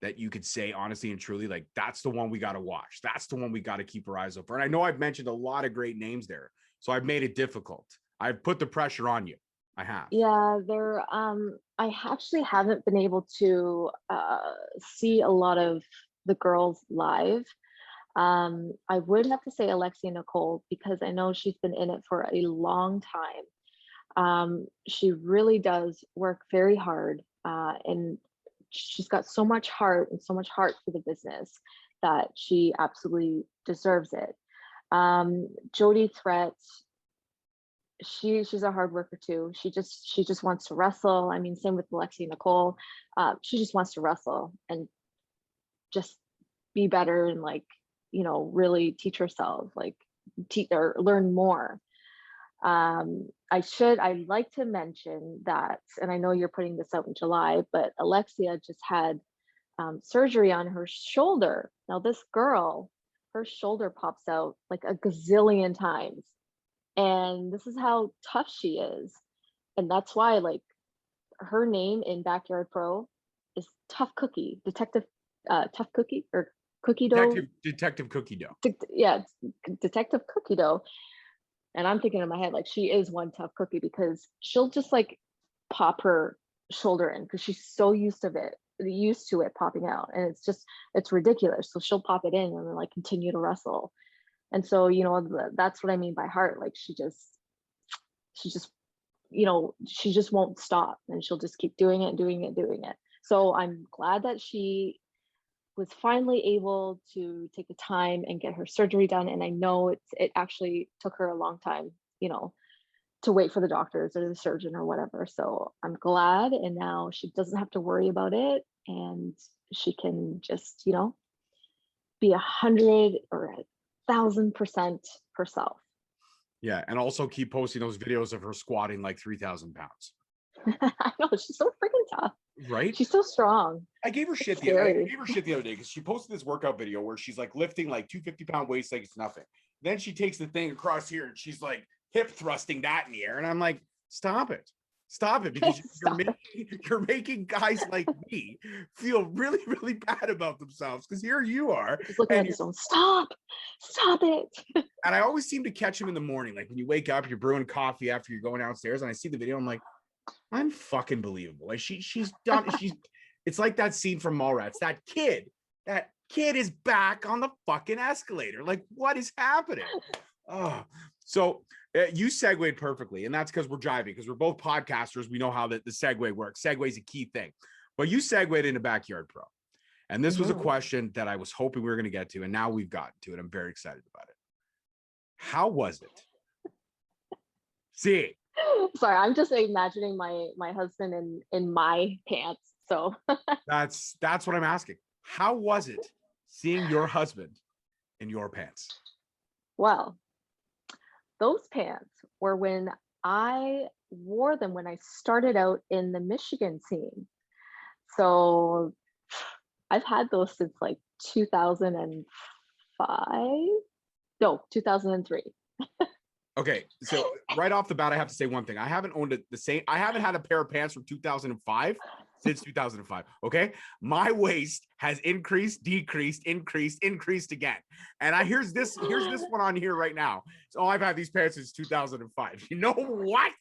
that you could say honestly and truly, like, that's the one we got to watch? That's the one we got to keep our eyes open. And I know I've mentioned a lot of great names there, so I've made it difficult. I've put the pressure on you. I have. Yeah, I actually haven't been able to see a lot of the girls live. I would have to say Alexia Nicole, because I know she's been in it for a long time. She really does work very hard. and she's got so much heart and so much heart for the business that she absolutely deserves it. Jody Threat, she's a hard worker too. She just wants to wrestle. I mean, same with Alexi Nicole. She just wants to wrestle and just be better and like, you know, really teach herself, like teach or learn more. I'd like to mention that, and I know you're putting this out in July, but Alexia just had surgery on her shoulder. Now this girl, her shoulder pops out like a gazillion times. And this is how tough she is. And that's why like her name in Backyard Pro is Tough Cookie, Detective Tough Cookie or Cookie Dough. Detective Cookie Dough. Yeah, Detective Cookie Dough. And I'm thinking in my head, like she is one tough cookie because she'll just like pop her shoulder in because she's so used to it popping out. And it's ridiculous. So she'll pop it in and then like continue to wrestle. And so, you know, that's what I mean by heart. Like she just, you know, she just won't stop and she'll just keep doing it. So I'm glad that she was finally able to take the time and get her surgery done. And I know it actually took her a long time, you know, to wait for the doctors or the surgeon or whatever. So I'm glad. And now she doesn't have to worry about it. And she can just, you know, be 100 or 1,000% herself. Yeah. And also keep posting those videos of her squatting like 3,000 pounds. I know, she's so freaking tough. Right? She's so strong. I gave her shit the other day because she posted this workout video where she's like lifting like 250-pound weights like it's nothing. Then she takes the thing across here and she's like hip thrusting that in the air. And I'm like, stop it, because you're making guys like me feel really, really bad about themselves because here you are. Just looking at this, stop it. And I always seem to catch him in the morning. Like when you wake up, you're brewing coffee after you're going downstairs and I see the video. I'm like, I'm fucking believable. Like she's done. It's like that scene from Mallrats. That kid is back on the fucking escalator. Like what is happening? Oh, so you segued perfectly, and that's because we're driving. Because we're both podcasters, we know how the segue works. Segue is a key thing. But you segued into Backyard Pro, and this was a question that I was hoping we were going to get to, and now we've gotten to it. I'm very excited about it. How was it? See. Sorry, I'm just imagining my husband in my pants. So that's what I'm asking. How was it seeing your husband in your pants? Well, those pants were when I wore them when I started out in the Michigan scene. So I've had those since like 2005. No, 2003. Okay, so right off the bat, I have to say one thing. I haven't had a pair of pants from 2005 since 2005. Okay, my waist has increased, decreased, increased again. And here's this one on here right now. So I've had these pants since 2005. You know what?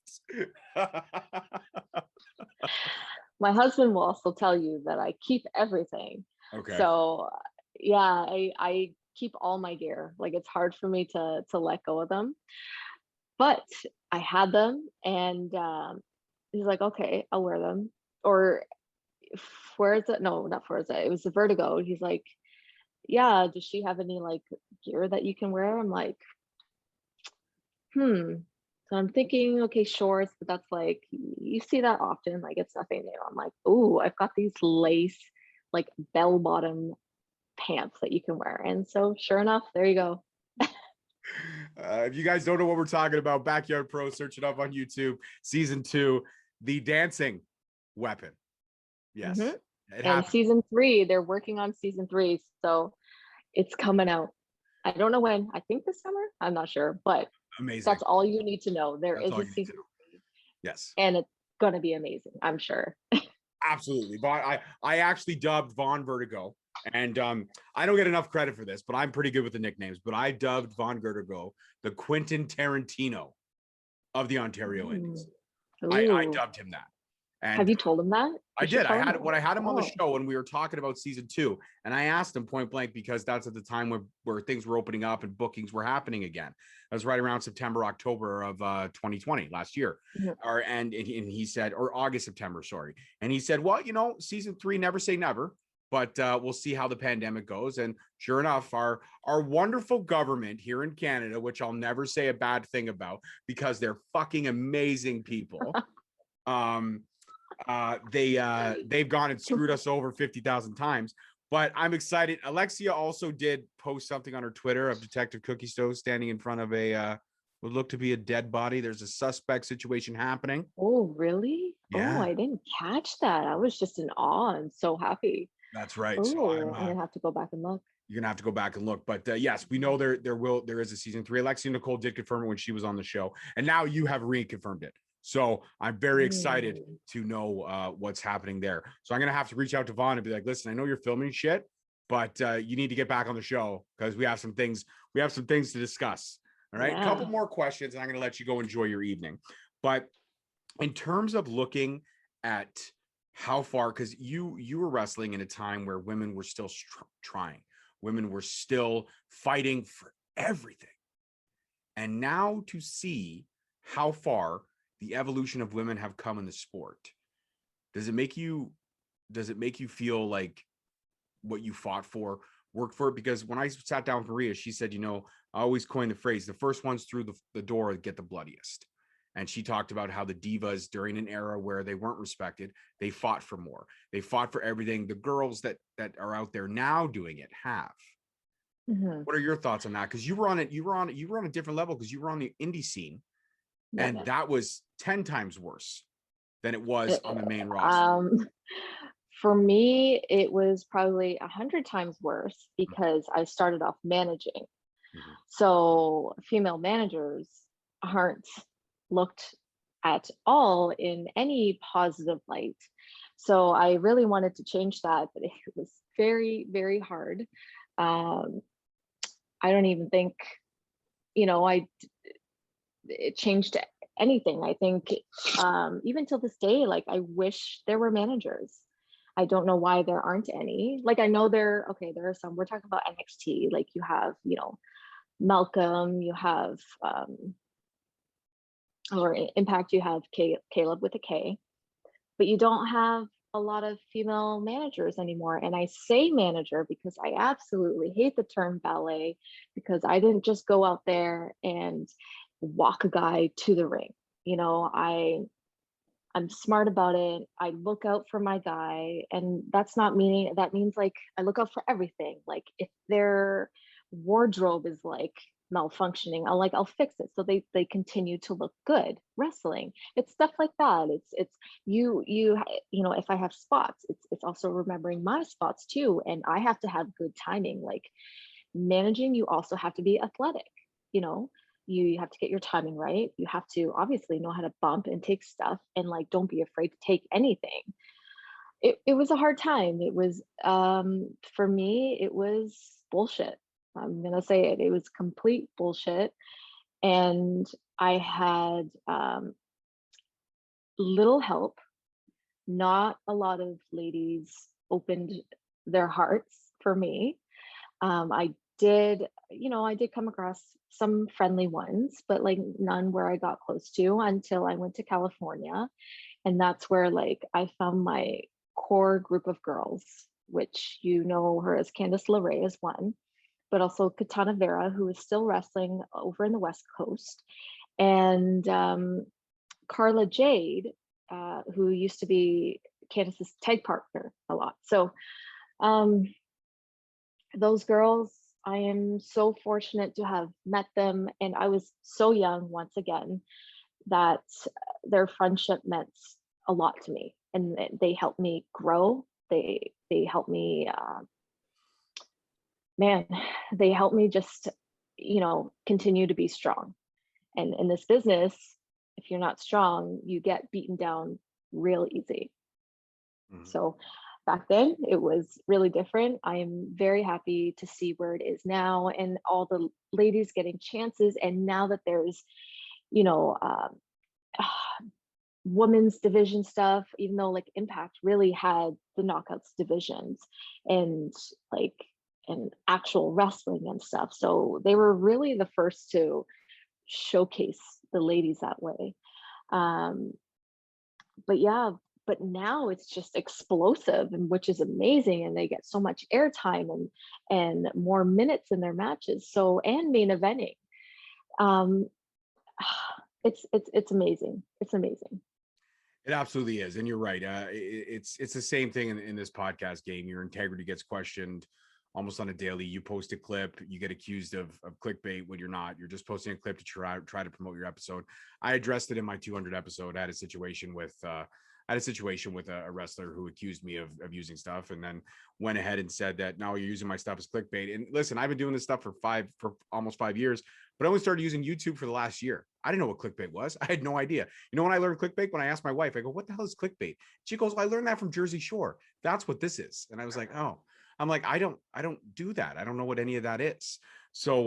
My husband will also tell you that I keep everything. Okay. So yeah, I keep all my gear. Like it's hard for me to let go of them. But I had them and he's like, okay, I'll wear them. Or Forza, no, not Forza, it was the Vertigo. He's like, yeah, does she have any like gear that you can wear? I'm like, So I'm thinking, okay, shorts, but that's like, you see that often, like it's nothing new. I'm like, oh, I've got these lace, like bell bottom pants that you can wear. And so sure enough, there you go. If you guys don't know what we're talking about, Backyard Pro, search it up on YouTube. Season 2, the dancing weapon. Yes. And season 3, they're working on season 3. So it's coming out. I don't know when. I think this summer. I'm not sure, but amazing. That's all you need to know. There is a season 3. Yes. And it's going to be amazing, I'm sure. Absolutely. But I actually dubbed Von Vertigo. And I don't get enough credit for this, but I'm pretty good with the nicknames. But I dubbed Von Vertigo the Quentin Tarantino of the Ontario Indies. I dubbed him that. And Have you told him that? I did. I had him on the Oh. show and we were talking about season 2, and I asked him point blank because that's at the time where things were opening up and bookings were happening again. That was right around September, October of 2020 last year, and he said, or August, September, sorry, and he said, well, season 3, never say never, but we'll see how the pandemic goes. And sure enough, our wonderful government here in Canada, which I'll never say a bad thing about because they're fucking amazing people. They've gone and screwed us over 50,000 times, but I'm excited. Alexia also did post something on her Twitter of Detective Cookie Stove standing in front of a would look to be a dead body. There's a suspect situation happening. Oh, really? Yeah. Oh, I didn't catch that. I was just in awe. I'm so happy. That's right. Oh, So I'm gonna have to go back and look. You're gonna have to go back and look, but yes, we know there is a season 3. Alexia Nicole did confirm it when she was on the show, and now you have reconfirmed it. So I'm very excited to know what's happening there. So I'm gonna have to reach out to Vaughn and be like, listen, I know you're filming shit, but you need to get back on the show because we have some things to discuss. All right, a couple more questions, and I'm gonna let you go enjoy your evening. But in terms of looking at how far, because you were wrestling in a time where women were still trying, women were still fighting for everything, and now to see how far the evolution of women have come in the sport, does it make you feel like what you fought for worked for it? Because when I sat down with Maria, she said, I always coined the phrase, the first ones through the door get the bloodiest. And she talked about how the divas during an era where they weren't respected, they fought for more. They fought for everything. The girls that are out there now doing it have. What are your thoughts on that? Because you were on a different level because you were on the indie scene, and that was 10 times worse than it was on the main roster. For me, it was probably 100 times worse because I started off managing. So female managers aren't looked at all in any positive light. So I really wanted to change that, but it was very, very hard. I don't even think, it changed anything. I think even till this day, like I wish there were managers. I don't know why there aren't any. Like I know there are some. We're talking about NXT. Like you have, Malcolm, you have or Impact, you have Caleb with a K, but you don't have a lot of female managers anymore. And I say manager because I absolutely hate the term ballet, because I didn't just go out there and walk a guy to the ring. I'm smart about it. I look out for my guy, and that means like I look out for everything. Like if their wardrobe is like malfunctioning, I'll fix it so they continue to look good wrestling. It's stuff like that. It's if I have spots, it's also remembering my spots too, and I have to have good timing. Like managing, you also have to be athletic. You have to get your timing right. You have to obviously know how to bump and take stuff, and like don't be afraid to take anything. It was a hard time. It was for me, it was bullshit. I'm gonna say it. It was complete bullshit. And I had little help. Not a lot of ladies opened their hearts for me. I did come across some friendly ones, but like none where I got close to until I went to California. And that's where like I found my core group of girls, which her as Candice LeRae is one, but also Katana Vera, who is still wrestling over in the West Coast, and Carla Jade, who used to be Candice's tag partner a lot. So those girls, I am so fortunate to have met them, and I was so young once again that their friendship meant a lot to me, and they helped me grow. They helped me, they helped me just continue to be strong. And in this business, if you're not strong, you get beaten down real easy. So back then it was really different. I am very happy to see where it is now, and all the ladies getting chances. And now that there's women's division stuff, even though like Impact really had the knockouts divisions and like and actual wrestling and stuff. So they were really the first to showcase the ladies that way. But yeah, but now it's just explosive, and which is amazing, and they get so much airtime and more minutes in their matches. So, and main eventing. Um, it's amazing. It's amazing. It absolutely is, and you're right. It's the same thing in this podcast game. Your integrity gets questioned almost on a daily. You post a clip, you get accused of clickbait when you're not. You're just posting a clip to try to promote your episode. I addressed it in my 200 episode. I had a situation with a wrestler who accused me of using stuff, and then went ahead and said that now you're using my stuff as clickbait. And listen, I've been doing this stuff for almost 5 years, but I only started using YouTube for the last year. I didn't know what clickbait was. I had no idea. You know, when I learned clickbait, when I asked my wife, I go, "What the hell is clickbait?" She goes, "Well, I learned that from Jersey Shore. That's what this is." And I was like, "Oh." I'm like, I don't do that. I don't know what any of that is. So,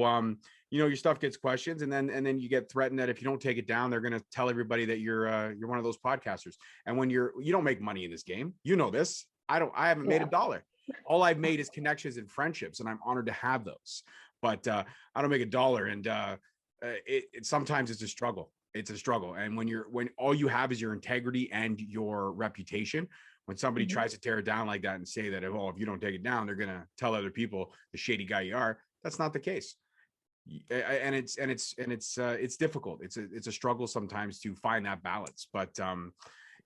you know, your stuff gets questions, and then you get threatened that if you don't take it down, they're going to tell everybody that you're one of those podcasters. And when you don't make money in this game, you know this. I haven't made $1. All I've made is connections and friendships, and I'm honored to have those. But I don't make $1, and it sometimes it's a struggle. It's a struggle. And when all you have is your integrity and your reputation, when somebody tries to tear it down like that and say that, oh, if you don't take it down, they're going to tell other people the shady guy you are. That's not the case. And it's difficult. It's a struggle sometimes to find that balance. But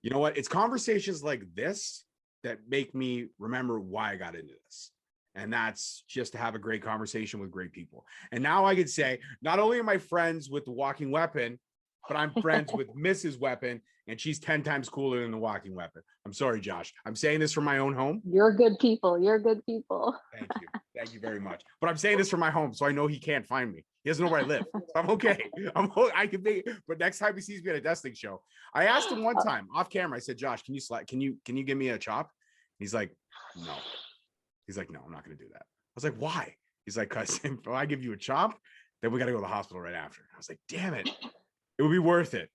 you know what? It's conversations like this that make me remember why I got into this. And that's just to have a great conversation with great people. And now I could say, not only am I friends with the Walking Weapon, but I'm friends with Mrs. Weapon, and she's 10 times cooler than the Walking Weapon. I'm sorry, Josh. I'm saying this from my own home. You're good people. You're good people. Thank you. Thank you very much. But I'm saying this from my home, so I know he can't find me. He doesn't know where I live. So I'm okay. I can be. But next time he sees me at a Destiny show, I asked him one time off camera. I said, "Josh, can you give me a chop?" He's like, "No." He's like, "No, I'm not going to do that." I was like, "Why?" He's like, "Cause if I give you a chop, then we got to go to the hospital right after." I was like, "Damn it. It would be worth it,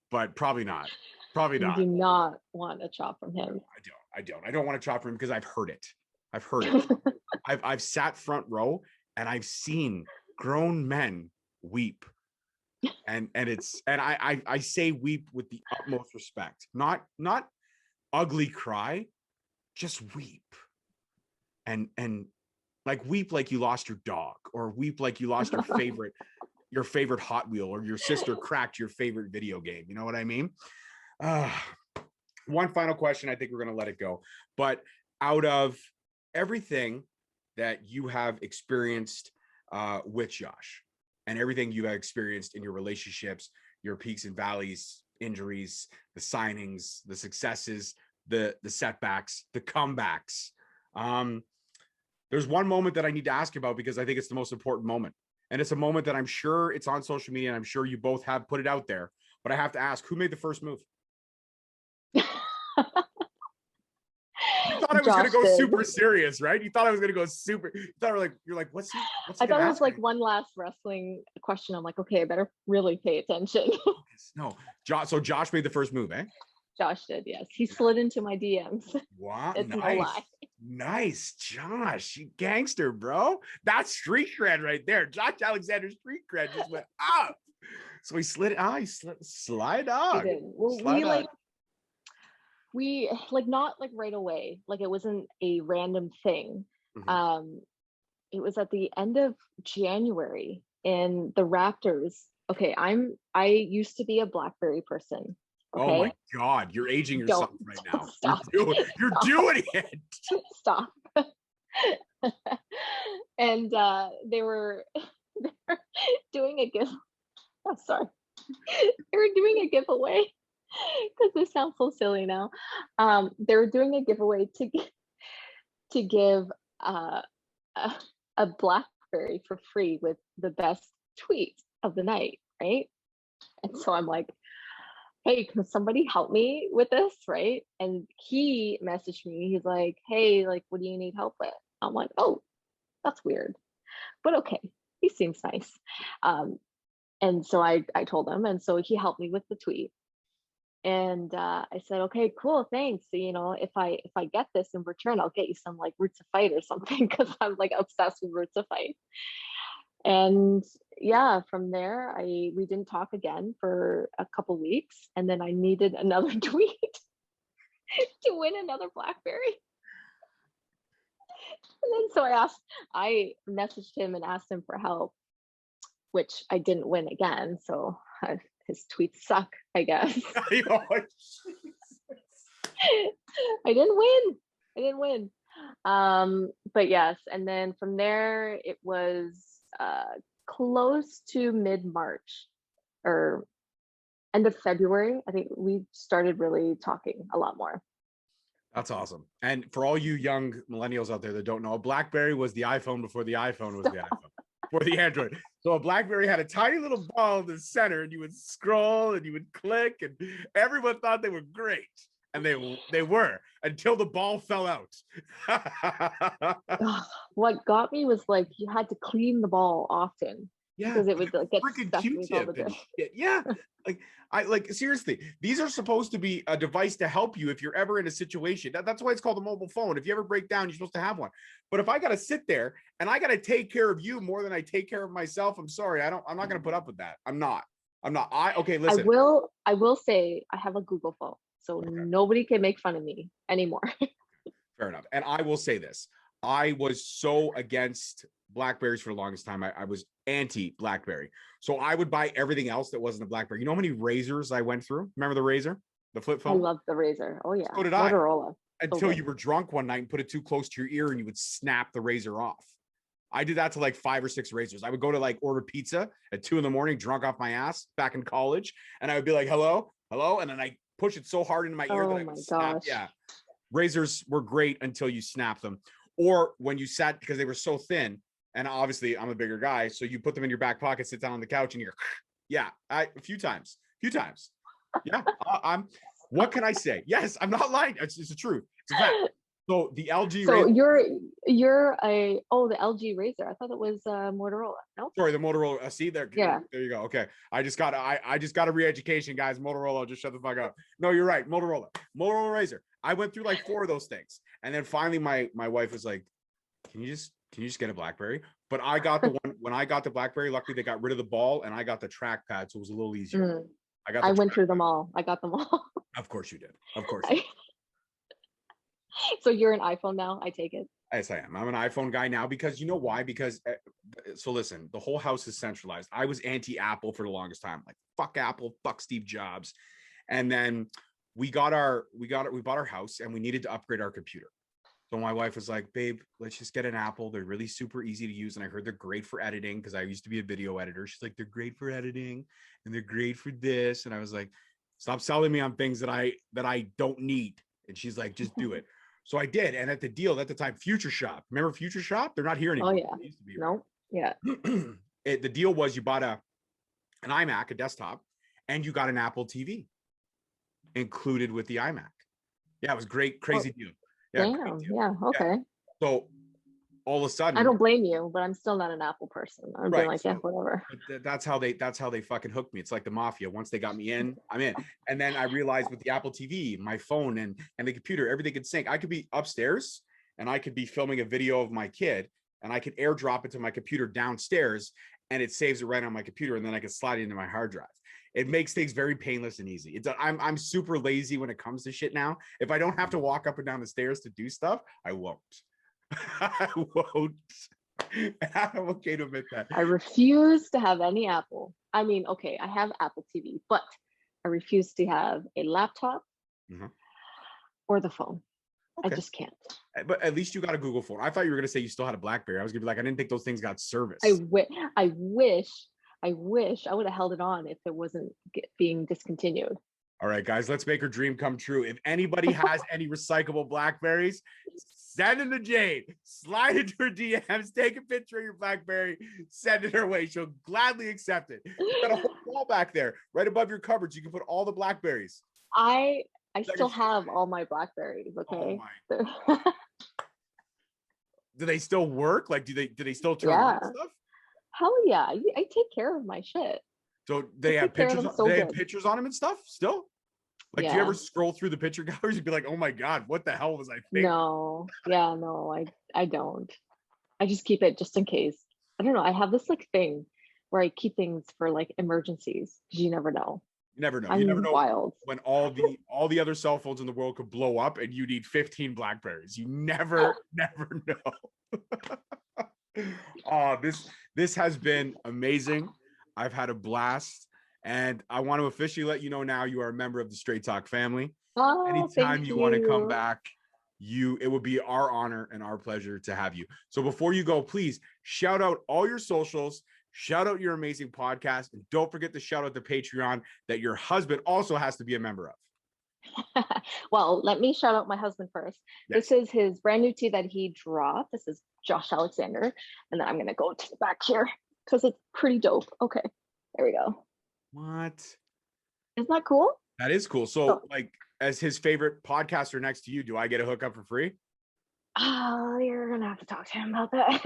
but probably not. Probably not." You do not want a chop from him. I don't want to chop from him because I've heard it. I've sat front row and I've seen grown men weep. And I say weep with the utmost respect. Not ugly cry, just weep. And like weep like you lost your dog, or weep like you lost your favorite Hot Wheel, or your sister cracked your favorite video game. You know what I mean? One final question. I think we're going to let it go. But out of everything that you have experienced with Josh, and everything you have experienced in your relationships, your peaks and valleys, injuries, the signings, the successes, the setbacks, the comebacks, there's one moment that I need to ask you about, because I think it's the most important moment. And it's a moment that I'm sure it's on social media, and I'm sure you both have put it out there. But I have to ask, who made the first move? You thought I was going to go super serious, right? You thought I was going to go super. You thought you're like, what's he I thought it was like one last wrestling question. I'm like, okay, I better really pay attention. No, so Josh made the first move, eh? Josh did, yes. He slid into my DMs. Wow, it's nice. No lie. Nice, Josh. You gangster, bro. That's street cred right there. Josh Alexander's street cred just went up. So he slid. Slide dog. He did. Well, we not like right away. Like it wasn't a random thing. Mm-hmm. It was at the end of January in the Raptors. Okay, I used to be a BlackBerry person. Okay? Oh my God, you're aging yourself right now. Stop. You're doing it. Stop. And they were doing a give. Oh, sorry. They were doing a giveaway, because this sounds so silly now. They were doing a giveaway to give a BlackBerry for free with the best tweet of the night, right? And so I'm like, hey, can somebody help me with this, right? And he messaged me. He's like, hey, like, what do you need help with? I'm like, oh, that's weird, but okay. He seems nice. And so I told him, and so he helped me with the tweet. And I said, okay, cool, thanks. So, if I get this in return, I'll get you some like Roots of Fight or something, because I'm like obsessed with Roots of Fight. And yeah, from there, we didn't talk again for a couple weeks, and then I needed another tweet to win another BlackBerry. And then so I messaged him and asked him for help, which I didn't win again. So his tweets suck, I guess. I didn't win. But yes, and then from there it was close to mid-March or end of February. I think we started really talking a lot more. That's awesome. And for all you young millennials out there that don't know, a BlackBerry was the iPhone before the iPhone was the iPhone, before the Android. So a BlackBerry had a tiny little ball in the center, and you would scroll and you would click, and everyone thought they were great. And they were, until the ball fell out. What got me was like you had to clean the ball often. Yeah, because it would like, get freaking stuck with all the Q-tip and shit. Yeah, like seriously, these are supposed to be a device to help you if you're ever in a situation. That's why it's called a mobile phone. If you ever break down, you're supposed to have one. But if I got to sit there and I got to take care of you more than I take care of myself, I'm sorry, I'm not going to put up with that. I'm not. Okay, listen. I will say I have a Google phone, so nobody can make fun of me anymore. Fair enough. And I will say this. I was so against BlackBerries for the longest time. I was anti-BlackBerry. So I would buy everything else that wasn't a BlackBerry. You know how many Razors I went through? Remember the Razor? The flip phone? I love the Razor. Oh yeah. So did Motorola. Until you were drunk one night and put it too close to your ear and you would snap the Razor off. I did that to like 5 or 6 Razors. I would go to like order pizza at 2 a.m, drunk off my ass back in college. And I would be like, hello. And then I push it so hard into my ear that I would snap. Yeah. Razors were great until you snap them. Or when you sat, because they were so thin, and obviously I'm a bigger guy, so you put them in your back pocket, sit down on the couch, and you're, a few times. Yeah, what can I say? Yes, I'm not lying. It's the truth. It's a fact. So the LG. So you're the LG Razor. I thought it was Motorola. No. Sorry, the Motorola. See there. Yeah. There you go. Okay. I just got a re-education, guys. Motorola. Just shut the fuck up. No, you're right. Motorola Razor. I went through like 4 of those things, and then finally my wife was like, "Can you just get a BlackBerry?" But I got the one when I got the BlackBerry. Luckily, they got rid of the ball, and I got the trackpad, so it was a little easier. I went through them all. I got them all. Of course you did. Of course. So you're an iPhone now, I take it. Yes, I am. I'm an iPhone guy now because you know why? Because so listen, the whole house is centralized. I was anti-Apple for the longest time. Like fuck Apple, fuck Steve Jobs. And then we bought our house and we needed to upgrade our computer. So my wife was like, babe, let's just get an Apple. They're really super easy to use. And I heard they're great for editing because I used to be a video editor. She's like, they're great for editing and they're great for this. And I was like, stop selling me on things that I don't need. And she's like, just do it. So I did. And at the deal at the time, Future Shop. Remember Future Shop? They're not here anymore. Oh, yeah. Used to be, right? No. Yeah. The deal was you bought an iMac, a desktop, and you got an Apple TV included with the iMac. Yeah, it was great. Crazy deal. Yeah. Damn. Yeah. Okay. Yeah. So all of a sudden, I don't blame you, but I'm still not an Apple person. I'm being like, so, yeah, whatever. That's how they fucking hooked me. It's like the mafia. Once they got me in, I'm in. And then I realized with the Apple TV, my phone and the computer, everything could sync. I could be upstairs and I could be filming a video of my kid and I could airdrop it to my computer downstairs and it saves it right on my computer. And then I could slide it into my hard drive. It makes things very painless and easy. I'm super lazy when it comes to shit now. If I don't have to walk up and down the stairs to do stuff, I won't. I won't. I'm okay to admit that. I refuse to have any Apple. I mean, okay, I have Apple TV, but I refuse to have a laptop or the phone. Okay. I just can't. But at least you got a Google phone. I thought you were going to say you still had a BlackBerry. I was going to be like, I didn't think those things got service. I wish I would have held it on if it wasn't being discontinued. All right, guys, let's make her dream come true. If anybody has any recyclable BlackBerries, send them to Jade. Slide into her DMs, take a picture of your BlackBerry, send it her way. She'll gladly accept it. You got a whole wall back there, right above your cupboards. You can put all the BlackBerries. I still have all my BlackBerries. Okay. Oh my do they still work? Like, do they still turn on stuff? Hell yeah! I take care of my shit. So they have pictures. They have pictures on them and stuff still. Like, do you ever scroll through the picture galleries and be like, oh my God, what the hell was I thinking? No, yeah, no, I don't. I just keep it just in case. I don't know. I have this like thing where I keep things for like emergencies because you never know. You never know. I'm You never know wild. when all the other cell phones in the world could blow up and you need 15 Blackberries. You never know. Oh, this has been amazing. I've had a blast. And I want to officially let you know now you are a member of the Straight Talk family. Oh, anytime you want to come back, it would be our honor and our pleasure to have you. So before you go, please shout out all your socials, shout out your amazing podcast, and don't forget to shout out the Patreon that your husband also has to be a member of. Well, let me shout out my husband first. Yes. This is his brand new tea that he dropped. This is Josh Alexander. And then I'm going to go to the back here because it's pretty dope. Okay, there we go. What? Isn't that cool? That is cool. So, like, as his favorite podcaster next to you, do I get a hookup for free? Oh, you're gonna have to talk to him about that.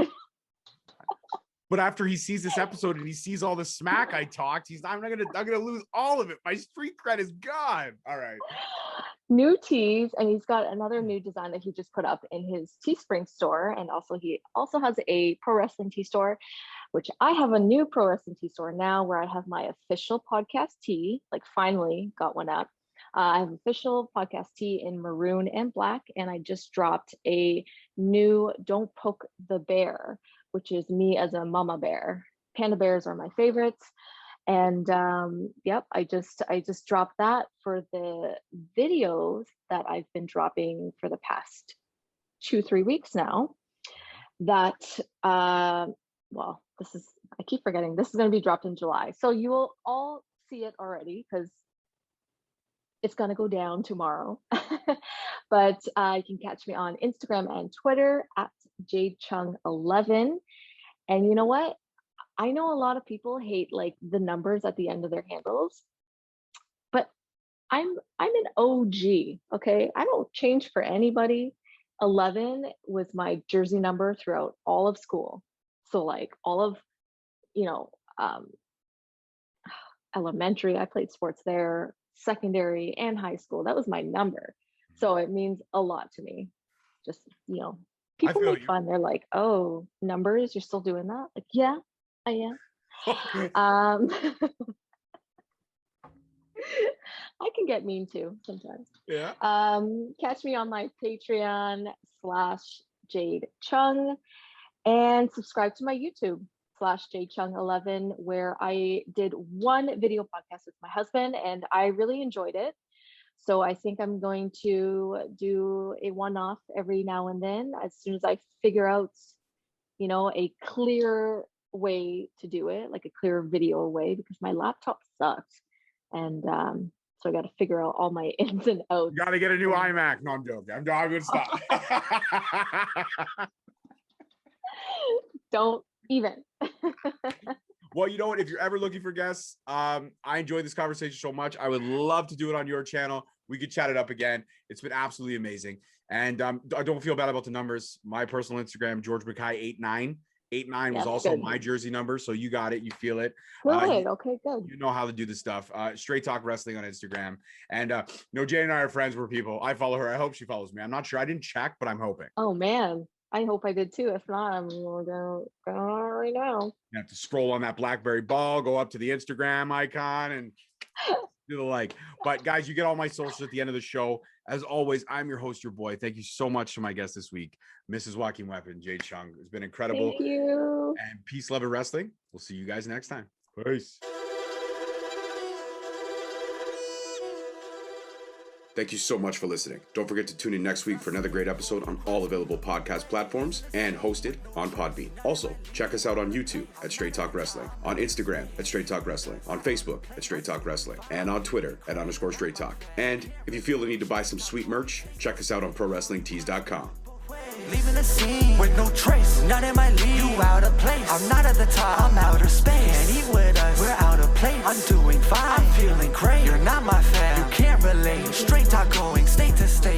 But after he sees this episode and he sees all the smack I talked, I'm gonna lose all of it. My street cred is gone. All right. New teas, and he's got another new design that he just put up in his Teespring store, and he also has a pro wrestling tea store, which I have a new pro wrestling tea store now where I have my official podcast tee. Like, finally got one up. I have official podcast tee in maroon and black, and I just dropped a new Don't Poke the Bear, which is me as a mama bear. Panda bears are my favorites. And yep, I just dropped that for the videos that I've been dropping for the past 2-3 weeks now. That well, I keep forgetting, this is going to be dropped in July, so you will all see it already because it's going to go down tomorrow. But you can catch me on Instagram and Twitter at Jade Chung 11. And you know what? I know a lot of people hate like the numbers at the end of their handles, but I'm an OG, okay? I don't change for anybody. 11 was my jersey number throughout all of school. So like all of, elementary, I played sports there, secondary and high school. That was my number. So it means a lot to me. Just, people make fun. They're like, oh, numbers, you're still doing that? Like, yeah, I am. I can get mean too sometimes. Yeah. Catch me on my Patreon /Jade Chung, and subscribe to my YouTube /Jade Chung 11, where I did one video podcast with my husband and I really enjoyed it. So I think I'm going to do a one-off every now and then as soon as I figure out, a clear way to do it, like a clear video way, because my laptop sucks. And so I got to figure out all my ins and outs. You got to get a new iMac. No, I'm joking. I'm going to stop. Don't even. Well, you know what? If you're ever looking for guests, I enjoyed this conversation so much. I would love to do it on your channel. We could chat it up again. It's been absolutely amazing. And I don't feel bad about the numbers. My personal Instagram, George McKay89. 89 was also good. My jersey number, so you got it. You feel it. Good. Okay, good. You know how to do the stuff. Straight Talk Wrestling on Instagram. And Jay and I are friends. We're people. I follow her. I hope she follows me. I'm not sure. I didn't check, but I'm hoping. Oh man, I hope I did too. If not, I'm going right now. You have to scroll on that BlackBerry ball, go up to the Instagram icon, and do the like. But guys, you get all my socials at the end of the show. As always, I'm your host, your boy. Thank you so much to my guest this week, Mrs. Walking Weapon, Jade Chung. It's been incredible. Thank you. And peace, love, and wrestling. We'll see you guys next time. Peace. Thank you so much for listening. Don't forget to tune in next week for another great episode on all available podcast platforms and hosted on Podbean. Also, check us out on YouTube at Straight Talk Wrestling, on Instagram at Straight Talk Wrestling, on Facebook at Straight Talk Wrestling, and on Twitter at _Straight Talk. And if you feel the need to buy some sweet merch, check us out on ProWrestlingTees.com. Leaving the scene with no trace, not in my league. You out of place. I'm not at the top. I'm outer space. Can't eat with us. We're out of place. I'm doing fine. I'm feeling great. You're not my fan. You can't relate. Straight talk going state to state.